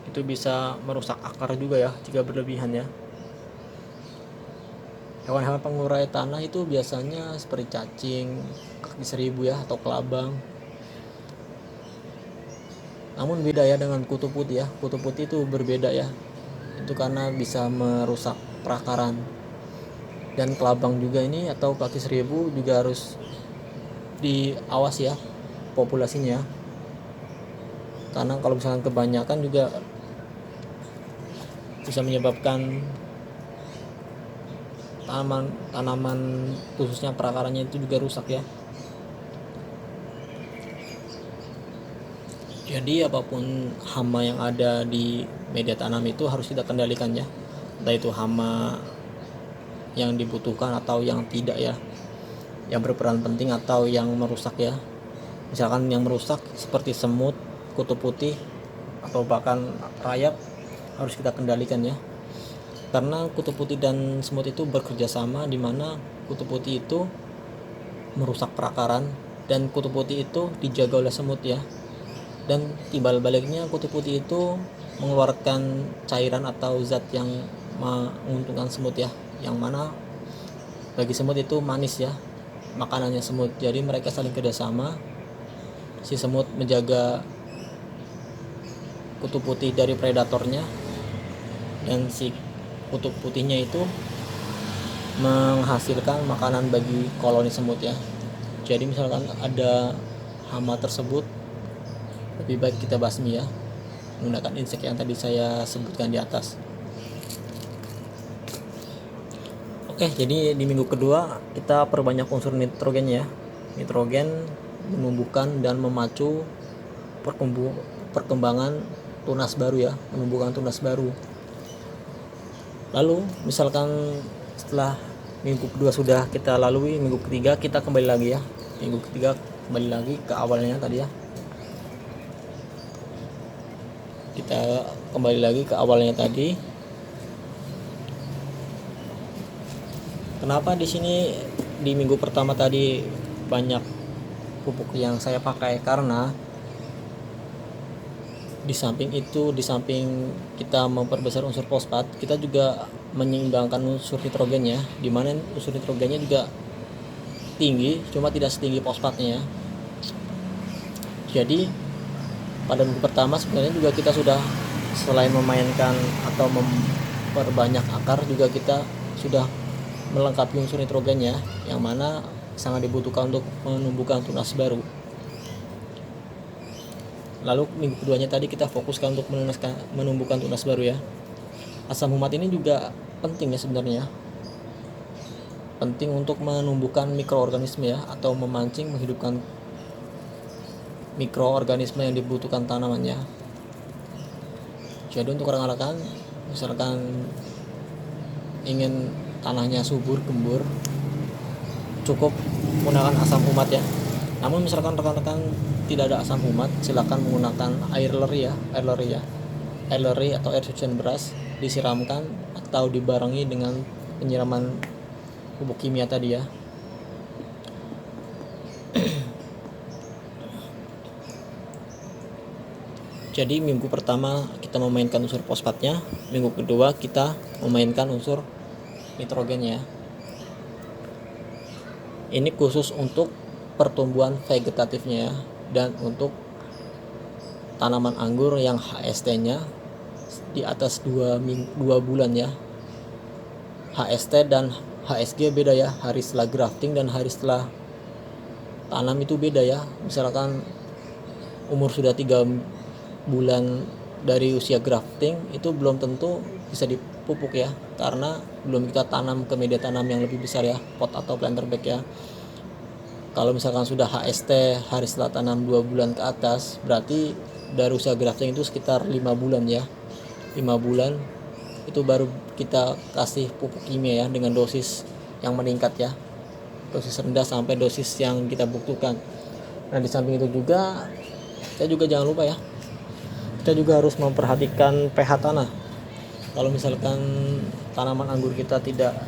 itu bisa merusak akar juga ya jika berlebihan ya. Hewan-hewan pengurai tanah itu biasanya seperti cacing, kaki seribu ya, atau kelabang. Namun beda ya dengan kutu putih ya, kutu putih itu berbeda ya, itu karena bisa merusak perakaran. Dan kelabang juga ini atau kaki seribu juga harus diawas ya populasinya, karena kalau misalkan kebanyakan juga bisa menyebabkan tanaman khususnya perakarannya itu juga rusak ya. Jadi apapun hama yang ada di media tanam itu harus kita kendalikan ya, entah itu hama yang dibutuhkan atau yang tidak ya, yang berperan penting atau yang merusak ya. Misalkan yang merusak seperti semut, kutu putih, atau bahkan rayap harus kita kendalikan ya, karena kutu putih dan semut itu bekerja sama, di mana kutu putih itu merusak perakaran dan kutu putih itu dijaga oleh semut ya. Dan timbal baliknya kutu putih itu mengeluarkan cairan atau zat yang menguntungkan semut ya, yang mana bagi semut itu manis ya makanannya semut. Jadi mereka saling kerjasama, si semut menjaga kutu putih dari predatornya, dan si kutu putihnya itu menghasilkan makanan bagi koloni semut ya. Jadi misalkan ada hama tersebut, lebih baik kita basmi ya menggunakan insek yang tadi saya sebutkan di atas. Oke, jadi di minggu kedua kita perbanyak unsur nitrogen ya. Nitrogen menumbuhkan dan memacu perkembangan tunas baru ya, menumbuhkan tunas baru. Lalu misalkan setelah minggu kedua sudah kita lalui, minggu ketiga kita kembali lagi ya. Minggu ketiga kembali lagi ke awalnya tadi ya. Kita kembali lagi ke awalnya tadi. Kenapa di sini di minggu pertama tadi banyak pupuk yang saya pakai? Karena di samping kita memperbesar unsur fosfat, kita juga menyeimbangkan unsur nitrogennya, di mana unsur nitrogennya juga tinggi, cuma tidak setinggi fosfatnya ya. Jadi pada minggu pertama sebenarnya juga kita sudah, selain memainkan atau memperbanyak akar, juga kita sudah melengkapi unsur nitrogennya, yang mana sangat dibutuhkan untuk menumbuhkan tunas baru. Lalu minggu keduanya tadi kita fokuskan untuk menumbuhkan tunas baru ya. Asam humat ini juga penting ya sebenarnya. Penting untuk menumbuhkan mikroorganisme ya, atau memancing menghidupkan mikroorganisme yang dibutuhkan tanamannya. Jadi untuk rekan-rekan, misalkan ingin tanahnya subur, gembur, cukup menggunakan asam humat ya. Namun misalkan rekan-rekan tidak ada asam humat, silakan menggunakan air leri atau air cucian beras, disiramkan atau dibarengi dengan penyiraman pupuk kimia tadi ya. Jadi minggu pertama kita memainkan unsur fosfatnya, minggu kedua kita memainkan unsur nitrogennya. Ini khusus untuk pertumbuhan vegetatifnya ya, dan untuk tanaman anggur yang HST-nya di atas 2 bulan ya. HST dan HSG beda ya, hari setelah grafting dan hari setelah tanam itu beda ya. Misalkan umur sudah 3 bulan dari usia grafting, itu belum tentu bisa dipupuk ya, karena belum kita tanam ke media tanam yang lebih besar ya, pot atau planter bag ya. Kalau misalkan sudah HST hari setelah tanam 2 bulan ke atas, berarti dari usia grafting itu sekitar 5 bulan ya. 5 bulan itu baru kita kasih pupuk kimia ya, dengan dosis yang meningkat ya, dosis rendah sampai dosis yang kita butuhkan. Nah di samping itu juga, kita juga jangan lupa ya, kita juga harus memperhatikan pH tanah. Kalau misalkan tanaman anggur kita tidak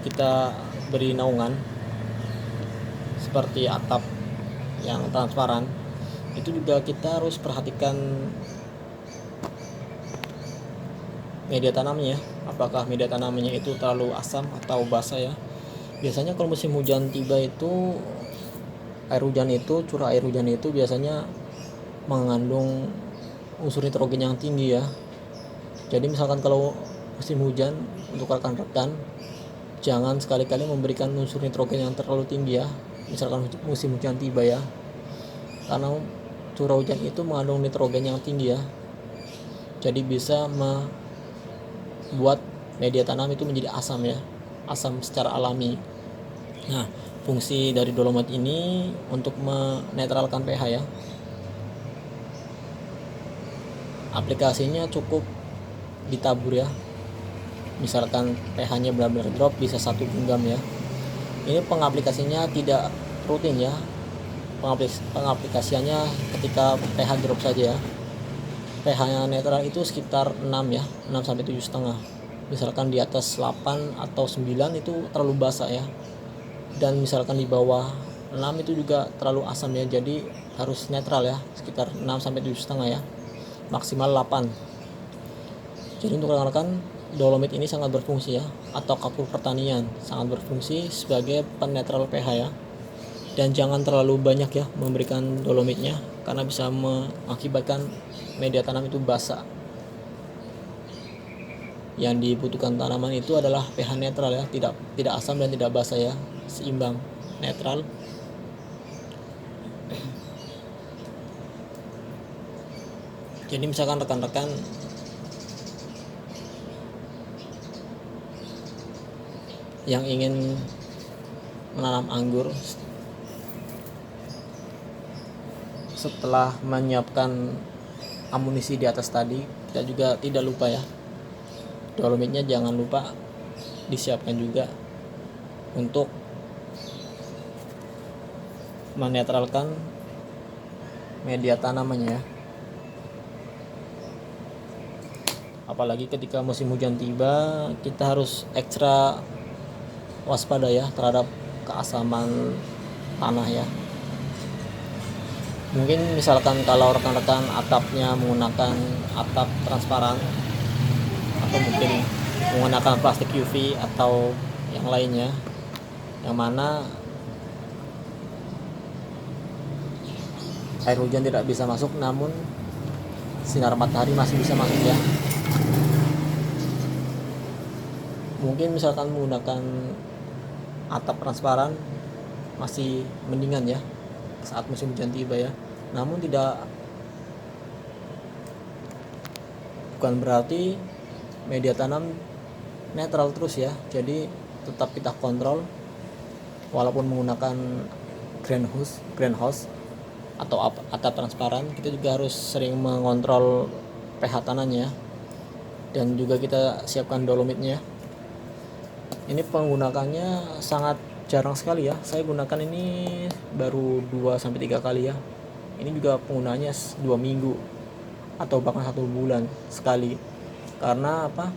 kita beri naungan seperti atap yang transparan, itu juga kita harus perhatikan media tanamnya, apakah media tanamnya itu terlalu asam atau basah ya. Biasanya kalau musim hujan tiba itu, curah air hujan itu biasanya mengandung unsur nitrogen yang tinggi ya. Jadi misalkan kalau musim hujan, untuk rekan-rekan jangan sekali-kali memberikan unsur nitrogen yang terlalu tinggi ya, misalkan musim hujan tiba ya, karena curah hujan itu mengandung nitrogen yang tinggi ya, jadi bisa membuat media tanam itu menjadi asam ya, asam secara alami. Nah fungsi dari dolomit ini untuk menetralkan pH ya. Aplikasinya cukup ditabur ya, misalkan pH-nya benar-benar drop, bisa 1 genggam ya. Ini pengaplikasinya tidak rutin ya, pengaplikasiannya ketika pH drop saja ya. pH yang netral itu sekitar 6 ya, 6 sampai 7,5. Misalkan di atas 8 atau 9 itu terlalu basah ya, dan misalkan di bawah 6 itu juga terlalu asam ya, jadi harus netral ya, sekitar 6 sampai 7,5 ya, maksimal 8. Jadi untuk rekan-rekan, dolomit ini sangat berfungsi ya, atau kapur pertanian sangat berfungsi sebagai penetral pH ya. Dan jangan terlalu banyak ya memberikan dolomitnya, karena bisa mengakibatkan media tanam itu basah. Yang dibutuhkan tanaman itu adalah pH netral ya, tidak asam dan tidak basah ya, seimbang, netral. Jadi misalkan rekan-rekan yang ingin menanam anggur, setelah menyiapkan amunisi di atas tadi, kita juga tidak lupa ya, dolomitnya jangan lupa disiapkan juga untuk menetralkan media tanamannya ya. Apalagi ketika musim hujan tiba, kita harus ekstra waspada ya terhadap keasaman tanah ya. Mungkin misalkan kalau rekan-rekan atapnya menggunakan atap transparan, atau mungkin menggunakan plastik UV atau yang lainnya, yang mana air hujan tidak bisa masuk, namun sinar matahari masih bisa masuk ya. Mungkin misalkan menggunakan atap transparan masih mendingan ya saat musim hujan tiba ya. Namun bukan berarti media tanam netral terus ya. Jadi tetap kita kontrol, walaupun menggunakan greenhouse atau atap transparan, kita juga harus sering mengontrol pH tanahnya, dan juga kita siapkan dolomitnya. Ini penggunakannya sangat jarang sekali ya. Saya gunakan ini baru 2-3 kali ya. Ini juga penggunaannya 2 minggu atau bahkan 1 bulan sekali. Karena apa?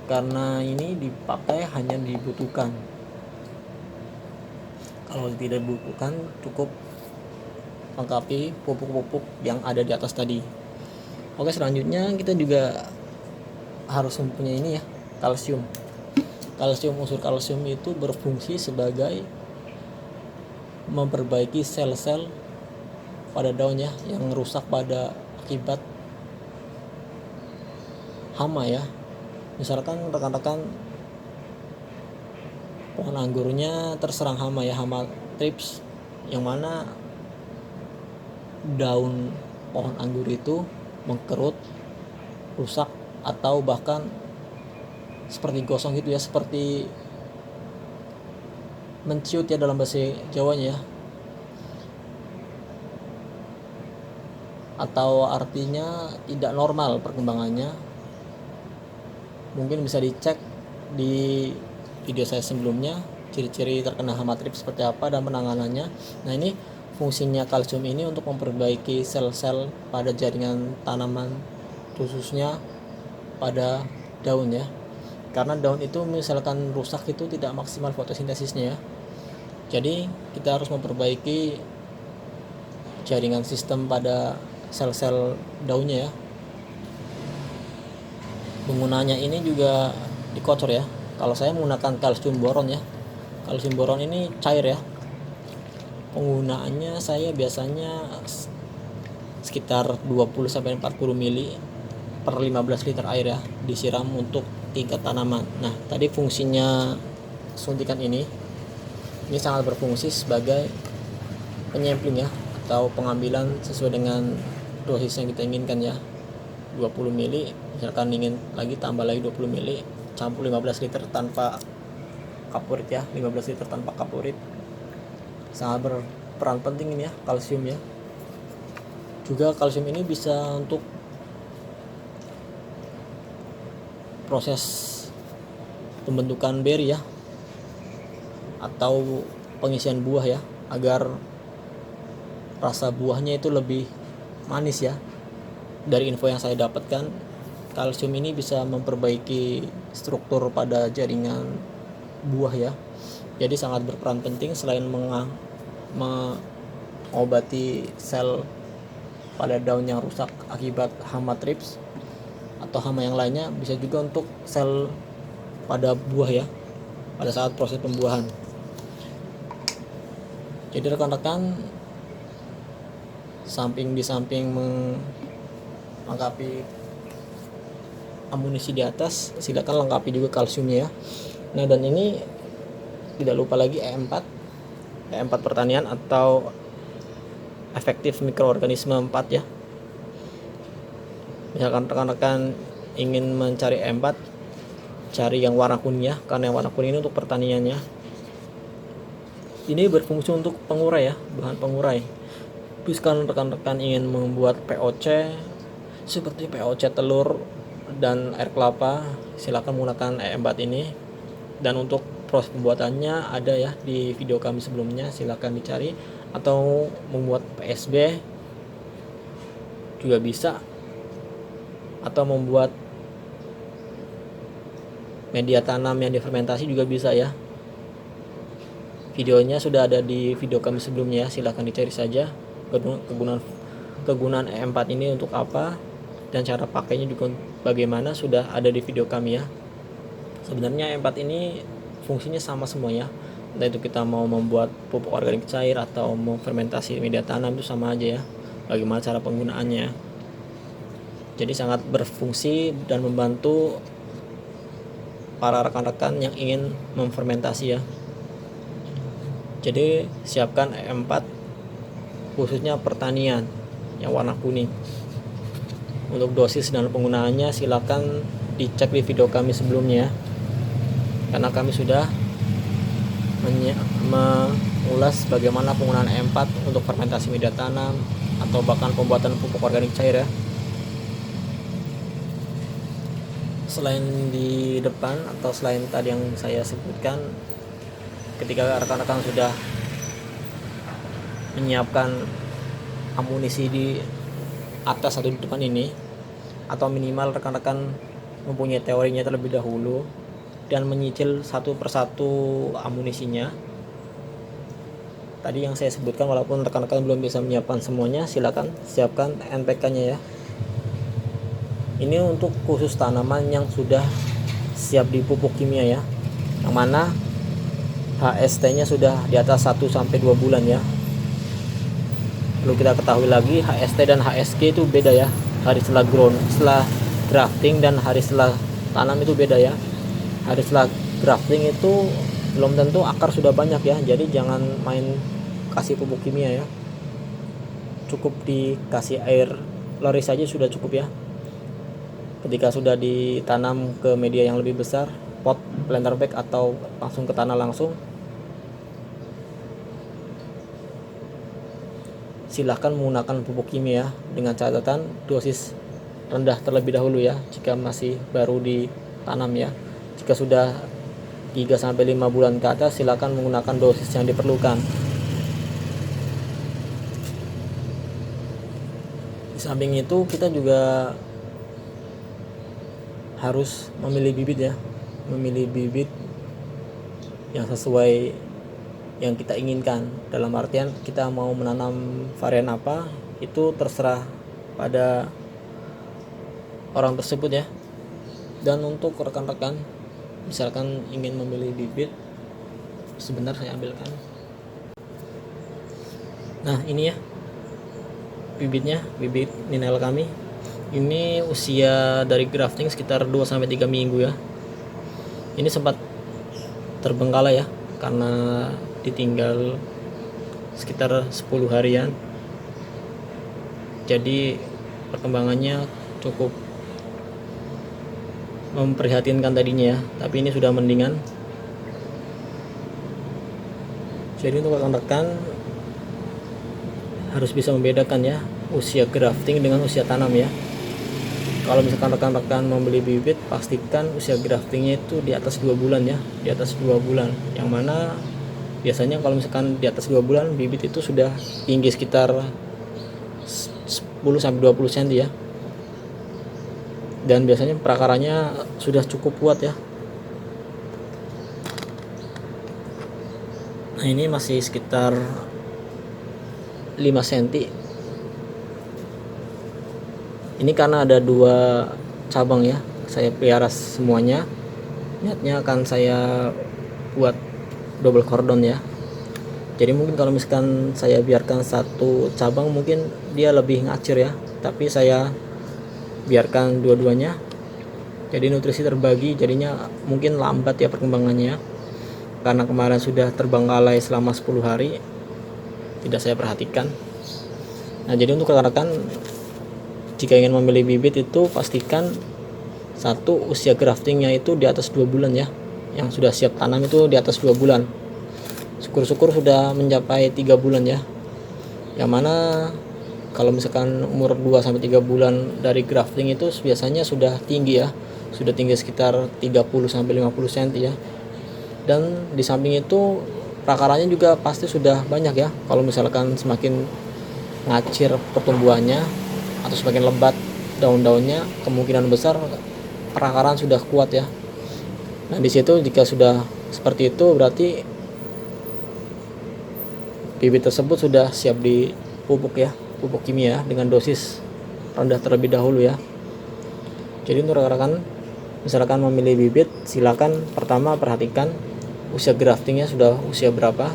Karena ini dipakai hanya dibutuhkan. Kalau tidak dibutuhkan, cukup lengkapi pupuk-pupuk yang ada di atas tadi. Oke, selanjutnya kita juga harus mempunyai ini ya, kalsium. Unsur kalsium itu berfungsi sebagai memperbaiki sel-sel pada daun ya yang rusak pada akibat hama ya. Misalkan rekan-rekan pohon anggurnya terserang hama ya, hama thrips, yang mana daun pohon anggur itu mengkerut, rusak, atau bahkan seperti gosong gitu ya, seperti menciut ya dalam bahasa Jawanya ya, atau artinya tidak normal perkembangannya. Mungkin bisa dicek di video saya sebelumnya, ciri-ciri terkena hama thrips seperti apa dan penanganannya. Nah, ini fungsinya kalsium ini untuk memperbaiki sel-sel pada jaringan tanaman, khususnya pada daun ya. Karena daun itu misalkan rusak itu tidak maksimal fotosintesisnya ya. Jadi kita harus memperbaiki jaringan sistem pada sel-sel daunnya ya. Penggunaannya ini juga dikocor ya. Kalau saya menggunakan kalsium boron ya. Kalsium boron ini cair ya. Penggunaannya saya biasanya sekitar 20-40 mili per 15 liter air ya, disiram untuk tingkat tanaman. Nah, tadi fungsinya suntikan ini sangat berfungsi sebagai penyampling ya, atau pengambilan sesuai dengan dosis yang kita inginkan ya. 20 mili, misalkan ingin lagi tambah lagi 20 mili, campur 15 liter tanpa kapurit ya, 15 liter tanpa kapurit. Sangat berperan penting ini ya, kalsium ya. Juga kalsium ini bisa untuk proses pembentukan beri ya, atau pengisian buah ya, agar rasa buahnya itu lebih manis ya. Dari info yang saya dapatkan, kalsium ini bisa memperbaiki struktur pada jaringan buah ya. Jadi sangat berperan penting selain mengobati sel pada daun yang rusak akibat hama thrips atau hama yang lainnya, bisa juga untuk sel pada buah ya, pada saat proses pembuahan. Jadi rekan-rekan, di samping melengkapi amunisi di atas, silakan lengkapi juga kalsiumnya ya. Nah, dan ini tidak lupa lagi E4 pertanian atau efektif mikroorganisme 4 ya. Misalkan rekan-rekan ingin mencari E4, cari yang warna kuning ya, karena yang warna kuning ini untuk pertaniannya. Ini berfungsi untuk pengurai ya, bahan pengurai. Misalkan rekan-rekan ingin membuat POC seperti POC telur dan air kelapa, silakan menggunakan E4 ini. Dan untuk proses pembuatannya ada ya di video kami sebelumnya, silakan dicari. Atau membuat PSB juga bisa, atau membuat media tanam yang difermentasi juga bisa ya. Videonya sudah ada di video kami sebelumnya, silahkan dicari saja kegunaan E4 ini untuk apa dan cara pakainya juga bagaimana, sudah ada di video kami ya. Sebenarnya E4 ini fungsinya sama semuanya, entah itu kita mau membuat pupuk organik cair atau mau fermentasi media tanam, itu sama aja ya, bagaimana cara penggunaannya. Jadi sangat berfungsi dan membantu para rekan-rekan yang ingin memfermentasi ya. Jadi siapkan E4 khususnya pertanian yang warna kuning. Untuk dosis dan penggunaannya silakan dicek di video kami sebelumnya, karena kami sudah mengulas bagaimana penggunaan E4 untuk fermentasi media tanam atau bahkan pembuatan pupuk organik cair ya. Selain di depan atau selain tadi yang saya sebutkan, ketika rekan-rekan sudah menyiapkan amunisi di atas atau di depan ini, atau minimal rekan-rekan mempunyai teorinya terlebih dahulu dan menyicil satu persatu amunisinya. Tadi yang saya sebutkan, walaupun rekan-rekan belum bisa menyiapkan semuanya, silakan siapkan NPK-nya ya. Ini untuk khusus tanaman yang sudah siap di pupuk kimia ya, yang mana HST-nya sudah di atas 1-2 bulan ya. Perlu kita ketahui lagi, HST dan HSG itu beda ya. Hari setelah grafting dan hari setelah tanam itu beda ya. Hari setelah grafting itu belum tentu akar sudah banyak ya, jadi jangan main kasih pupuk kimia ya. Cukup dikasih air lori saja sudah cukup ya. Ketika sudah ditanam ke media yang lebih besar, pot, planter bag, atau langsung ke tanah langsung, silahkan menggunakan pupuk kimia dengan catatan dosis rendah terlebih dahulu ya, jika masih baru ditanam ya. Jika sudah 3-5 bulan ke atas, silahkan menggunakan dosis yang diperlukan. Di samping itu kita juga harus memilih bibit ya, memilih bibit yang sesuai yang kita inginkan. Dalam artian kita mau menanam varian apa, itu terserah pada orang tersebut ya. Dan untuk rekan-rekan misalkan ingin memilih bibit, sebentar saya ambilkan. Nah ini ya bibitnya, bibit ninel kami. Ini usia dari grafting sekitar 2-3 minggu ya. Ini sempat terbengkalai ya, karena ditinggal sekitar 10 harian. Jadi perkembangannya cukup memprihatinkan tadinya ya, tapi ini sudah mendingan. Jadi untuk rekan-rekan harus bisa membedakan ya usia grafting dengan usia tanam ya. Kalau misalkan rekan-rekan membeli bibit, pastikan usia graftingnya itu di atas 2 bulan ya, di atas 2 bulan. Yang mana biasanya kalau misalkan di atas 2 bulan, bibit itu sudah tinggi sekitar 10-20 cm ya. Dan biasanya perakarannya sudah cukup kuat ya. Nah ini masih sekitar 5 cm. Ini karena ada 2 cabang ya, saya pelihara semuanya. Niatnya akan saya buat double cordon ya. Jadi mungkin kalau misalkan saya biarkan satu cabang, mungkin dia lebih ngacir ya, tapi saya biarkan dua-duanya, jadi nutrisi terbagi, jadinya mungkin lambat ya perkembangannya, karena kemarin sudah terbengkalai selama 10 hari, tidak saya perhatikan. Nah jadi untuk rekan-rekan jika ingin memilih bibit itu pastikan Satu, usia graftingnya itu di atas 2 bulan ya, yang sudah siap tanam itu di atas 2 bulan. Syukur-syukur sudah mencapai 3 bulan ya, yang mana kalau misalkan umur 2-3 bulan dari grafting itu biasanya sudah tinggi ya, sudah tinggi sekitar 30-50 cm ya. Dan di samping itu prakaranya juga pasti sudah banyak ya. Kalau misalkan semakin ngacir pertumbuhannya atau semakin lebat daun-daunnya, kemungkinan besar perakaran sudah kuat ya. Nah di situ jika sudah seperti itu berarti bibit tersebut sudah siap dipupuk ya, pupuk kimia dengan dosis rendah terlebih dahulu ya. Jadi untuk rekan-rekan misalkan memilih bibit, silakan pertama perhatikan usia graftingnya sudah usia berapa,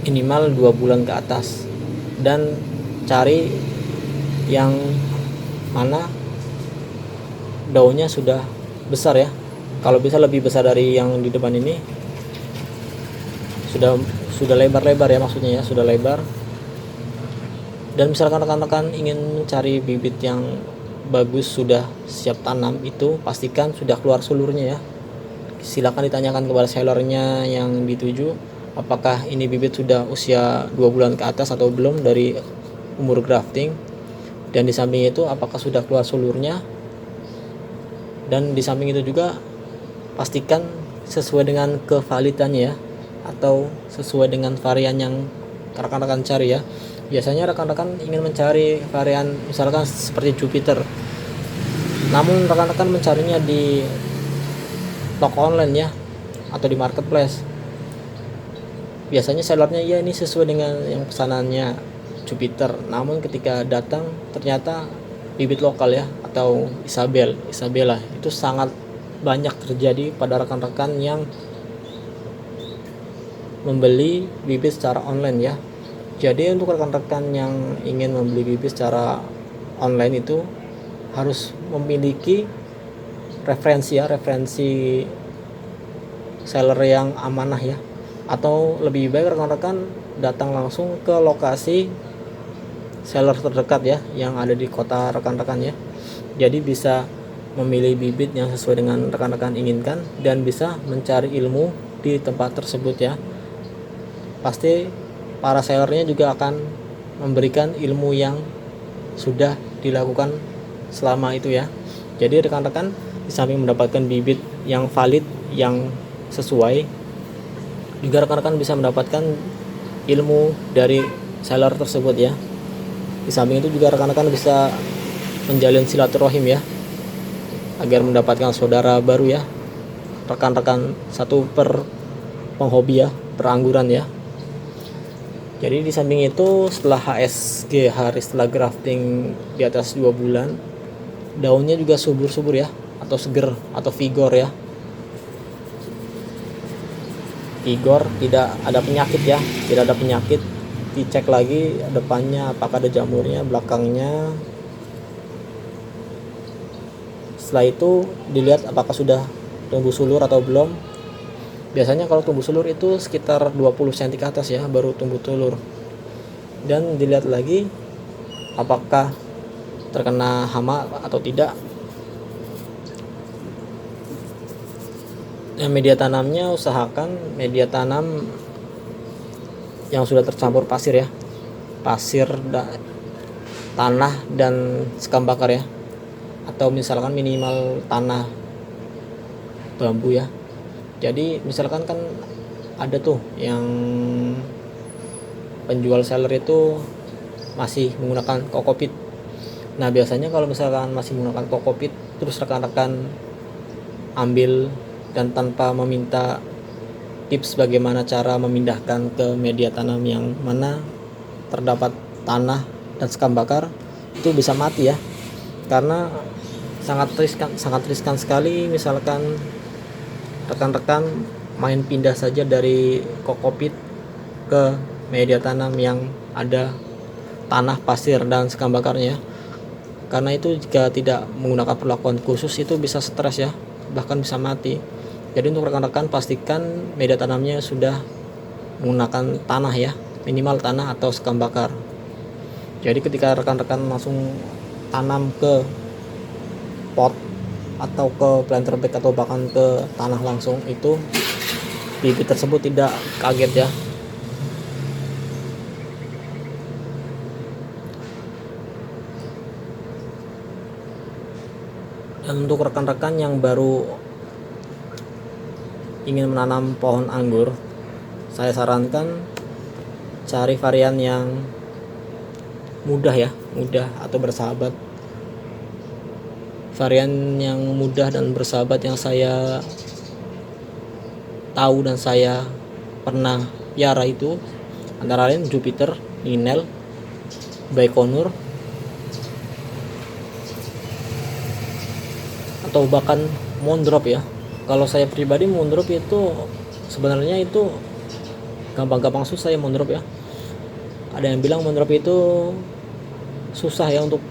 minimal 2 bulan ke atas, dan cari yang mana daunnya sudah besar ya. Kalau bisa lebih besar dari yang di depan ini, sudah lebar-lebar ya, maksudnya ya sudah lebar. Dan misalkan rekan-rekan ingin cari bibit yang bagus sudah siap tanam, itu pastikan sudah keluar sulurnya ya. Silakan ditanyakan kepada sellernya yang dituju apakah ini bibit sudah usia 2 bulan ke atas atau belum dari umur grafting, dan di samping itu apakah sudah keluar sulurnya. Dan di samping itu juga pastikan sesuai dengan kevalidannya ya, atau sesuai dengan varian yang rekan-rekan cari ya. Biasanya rekan-rekan ingin mencari varian misalkan seperti Jupiter, namun rekan-rekan mencarinya di toko online ya, atau di marketplace. Biasanya sellernya ya ini sesuai dengan yang pesanannya Jupiter, namun ketika datang ternyata bibit lokal ya, atau Isabella. Itu sangat banyak terjadi pada rekan-rekan yang membeli bibit secara online ya. Jadi untuk rekan-rekan yang ingin membeli bibit secara online itu harus memiliki referensi seller yang amanah ya, atau lebih baik rekan-rekan datang langsung ke lokasi seller terdekat ya yang ada di kota rekan-rekan ya. Jadi bisa memilih bibit yang sesuai dengan rekan-rekan inginkan dan bisa mencari ilmu di tempat tersebut ya. Pasti para sellernya juga akan memberikan ilmu yang sudah dilakukan selama itu ya. Jadi rekan-rekan di samping mendapatkan bibit yang valid, yang sesuai, juga rekan-rekan bisa mendapatkan ilmu dari seller tersebut ya. Di samping itu juga rekan-rekan bisa menjalin silaturahim ya, agar mendapatkan saudara baru ya, rekan-rekan satu per penghobi ya, perangguran ya. Jadi di samping itu setelah HSG, hari setelah grafting di atas 2 bulan, daunnya juga subur-subur ya, atau seger, atau vigor ya. Vigor, tidak ada penyakit ya, tidak ada penyakit. Dicek lagi depannya apakah ada jamurnya, belakangnya. Setelah itu dilihat apakah sudah tumbuh sulur atau belum. Biasanya kalau tumbuh sulur itu sekitar 20 cm ke atas ya baru tumbuh sulur. Dan dilihat lagi apakah terkena hama atau tidak. Media tanamnya usahakan media tanam yang sudah tercampur pasir ya, tanah dan sekam bakar ya, atau misalkan minimal tanah bambu ya. Jadi misalkan kan ada tuh yang penjual seller itu masih menggunakan kokopit. Nah biasanya kalau misalkan masih menggunakan kokopit, terus rekan-rekan ambil dan tanpa meminta tips bagaimana cara memindahkan ke media tanam yang mana terdapat tanah dan sekam bakar, itu bisa mati ya, karena sangat riskan sekali misalkan rekan-rekan main pindah saja dari kokopit ke media tanam yang ada tanah, pasir, dan sekam bakarnya. Karena itu jika tidak menggunakan perlakuan khusus itu bisa stres ya, bahkan bisa mati. Jadi untuk rekan-rekan pastikan media tanamnya sudah menggunakan tanah ya, minimal tanah atau sekam bakar. Jadi ketika rekan-rekan langsung tanam ke pot atau ke planter bag atau bahkan ke tanah langsung, itu bibit tersebut tidak kaget ya. Dan untuk rekan-rekan yang baru ingin menanam pohon anggur, saya sarankan cari varian yang mudah ya, mudah atau bersahabat. Varian yang mudah dan bersahabat yang saya tahu dan saya pernah piara itu antara lain Jupiter, Ninel, Baikonur, atau bahkan Moondrop ya. Kalau saya pribadi Moondrop itu sebenarnya itu gampang-gampang susah ya Moondrop ya. Ada yang bilang Moondrop itu susah ya untuk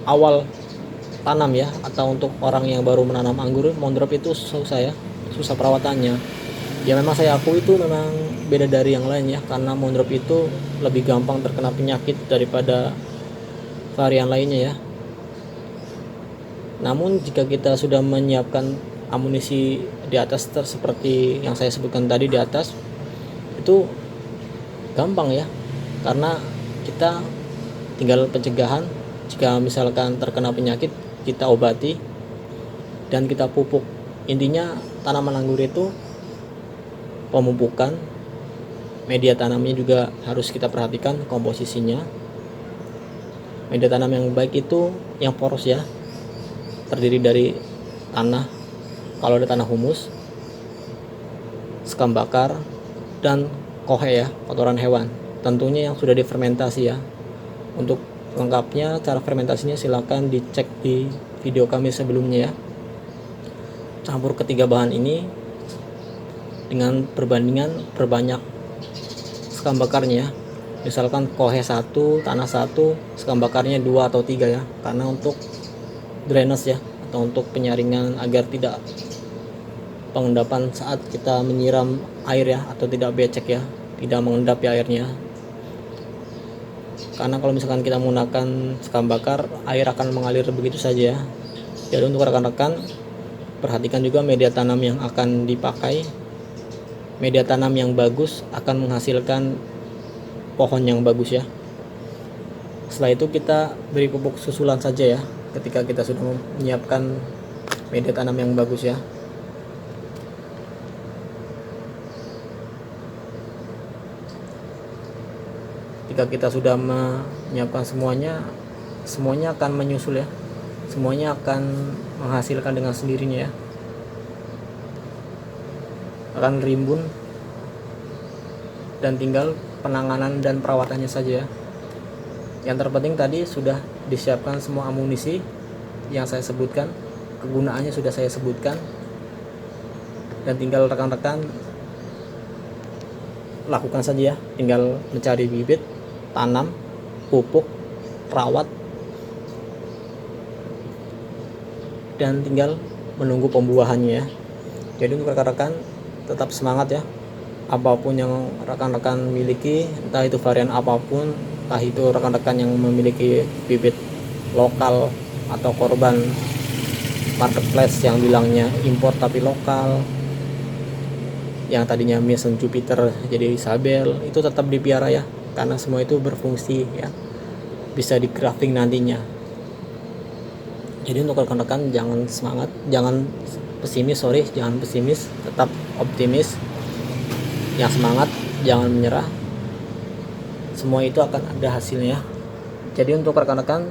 awal tanam ya, atau untuk orang yang baru menanam anggur, Moondrop itu susah ya, susah perawatannya. Ya memang saya akui itu memang beda dari yang lain ya, karena Moondrop itu lebih gampang terkena penyakit daripada varian lainnya ya. Namun jika kita sudah menyiapkan amunisi di atas seperti yang saya sebutkan tadi di atas, itu gampang ya, karena kita tinggal pencegahan. Jika misalkan terkena penyakit, kita obati dan kita pupuk. Intinya tanaman anggur itu pemupukan, media tanamnya juga harus kita perhatikan komposisinya. Media tanam yang baik itu yang poros ya, terdiri dari tanah, kalau ada tanah humus, sekam bakar, dan kohe ya, kotoran hewan, tentunya yang sudah difermentasi ya. Untuk lengkapnya cara fermentasinya silakan dicek di video kami sebelumnya ya. Campur ketiga bahan ini dengan perbandingan perbanyak sekam bakarnya ya. Misalkan kohe 1, tanah 1, sekam bakarnya 2 atau 3 ya, karena untuk drainase ya, atau untuk penyaringan agar tidak pengendapan saat kita menyiram air ya, atau tidak becek ya, tidak mengendap ya airnya. Karena kalau misalkan kita menggunakan sekam bakar, air akan mengalir begitu saja ya. Jadi untuk rekan-rekan perhatikan juga media tanam yang akan dipakai. Media tanam yang bagus akan menghasilkan pohon yang bagus ya. Setelah itu kita beri pupuk susulan saja ya, ketika kita sudah menyiapkan media tanam yang bagus ya. Jika kita sudah menyiapkan semuanya akan menyusul ya, semuanya akan menghasilkan dengan sendirinya ya, akan rimbun, dan tinggal penanganan dan perawatannya saja ya. Yang terpenting tadi sudah disiapkan semua amunisi yang saya sebutkan, kegunaannya sudah saya sebutkan, dan tinggal rekan-rekan lakukan saja ya, tinggal mencari bibit, tanam, pupuk, rawat, dan tinggal menunggu pembuahannya ya. Jadi untuk rekan-rekan tetap semangat ya, apapun yang rekan-rekan miliki, entah itu varian apapun, entah itu rekan-rekan yang memiliki bibit lokal atau korban marketplace yang bilangnya impor tapi lokal, yang tadinya Mason Jupiter jadi Isabel, itu tetap dipiara ya, karena semua itu berfungsi ya, bisa di grafting nantinya. Jadi untuk rekan-rekan jangan semangat, jangan pesimis, tetap optimis, yang semangat, jangan menyerah, semua itu akan ada hasilnya. Jadi untuk rekan-rekan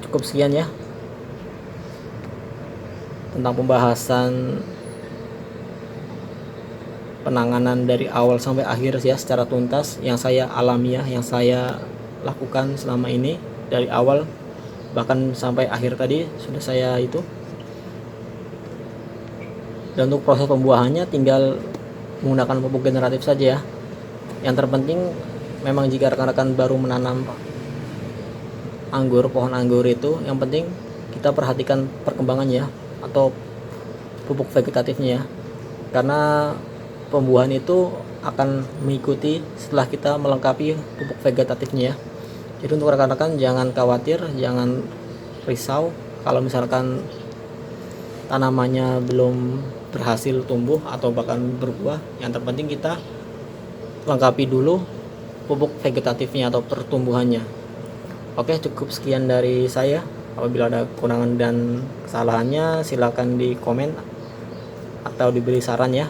cukup sekian ya tentang pembahasan penanganan dari awal sampai akhir ya, secara tuntas yang saya alami ya, yang saya lakukan selama ini dari awal bahkan sampai akhir tadi sudah saya itu. Dan untuk proses pembuahannya tinggal menggunakan pupuk generatif saja ya. Yang terpenting memang jika rekan-rekan baru menanam anggur, pohon anggur itu yang penting kita perhatikan perkembangannya atau pupuk vegetatifnya ya, karena pembuahan itu akan mengikuti setelah kita melengkapi pupuk vegetatifnya ya. Jadi untuk rekan-rekan jangan khawatir, jangan risau Kalau misalkan tanamannya belum berhasil tumbuh atau bahkan berbuah, yang terpenting kita lengkapi dulu pupuk vegetatifnya atau pertumbuhannya. Oke, cukup sekian dari saya. Apabila ada kekurangan dan kesalahannya silakan di komen atau diberi saran ya.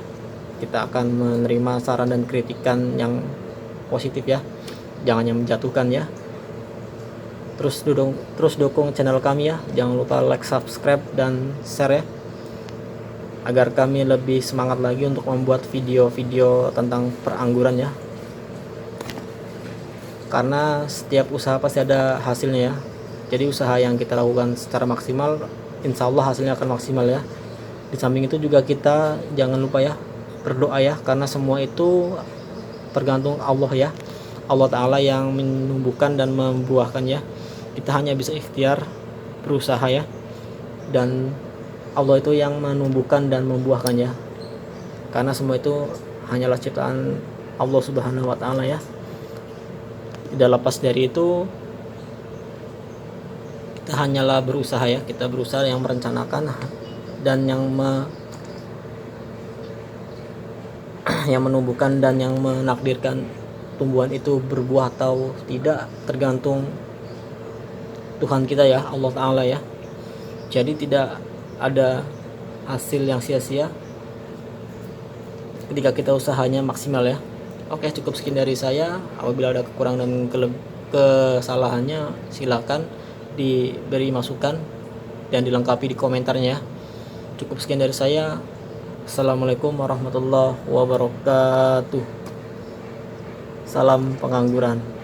Kita akan menerima saran dan kritikan yang positif ya, jangan yang menjatuhkan ya. Terus dukung channel kami ya, jangan lupa like, subscribe, dan share ya, agar kami lebih semangat lagi untuk membuat video-video tentang perangguran ya. Karena setiap usaha pasti ada hasilnya ya. Jadi usaha yang kita lakukan secara maksimal, insya Allah hasilnya akan maksimal ya. Di samping itu juga kita jangan lupa ya berdoa ya, karena semua itu tergantung Allah ya. Allah Ta'ala yang menumbuhkan dan membuahkan ya. Kita hanya bisa ikhtiar berusaha ya, dan Allah itu yang menumbuhkan dan membuahkan ya, karena semua itu hanyalah ciptaan Allah Subhanahu wa Ta'ala ya. Tidak lepas dari itu, kita hanyalah berusaha ya, kita berusaha yang merencanakan dan yang menumbuhkan dan yang menakdirkan tumbuhan itu berbuah atau tidak tergantung Tuhan kita ya, Allah Ta'ala ya. Jadi tidak ada hasil yang sia-sia ketika kita usahanya maksimal ya. Oke, cukup sekian dari saya. Apabila ada kekurangan dan kesalahannya silakan diberi masukan dan dilengkapi di komentarnya. Cukup sekian dari saya. Assalamualaikum warahmatullahi wabarakatuh. Salam pengangguran.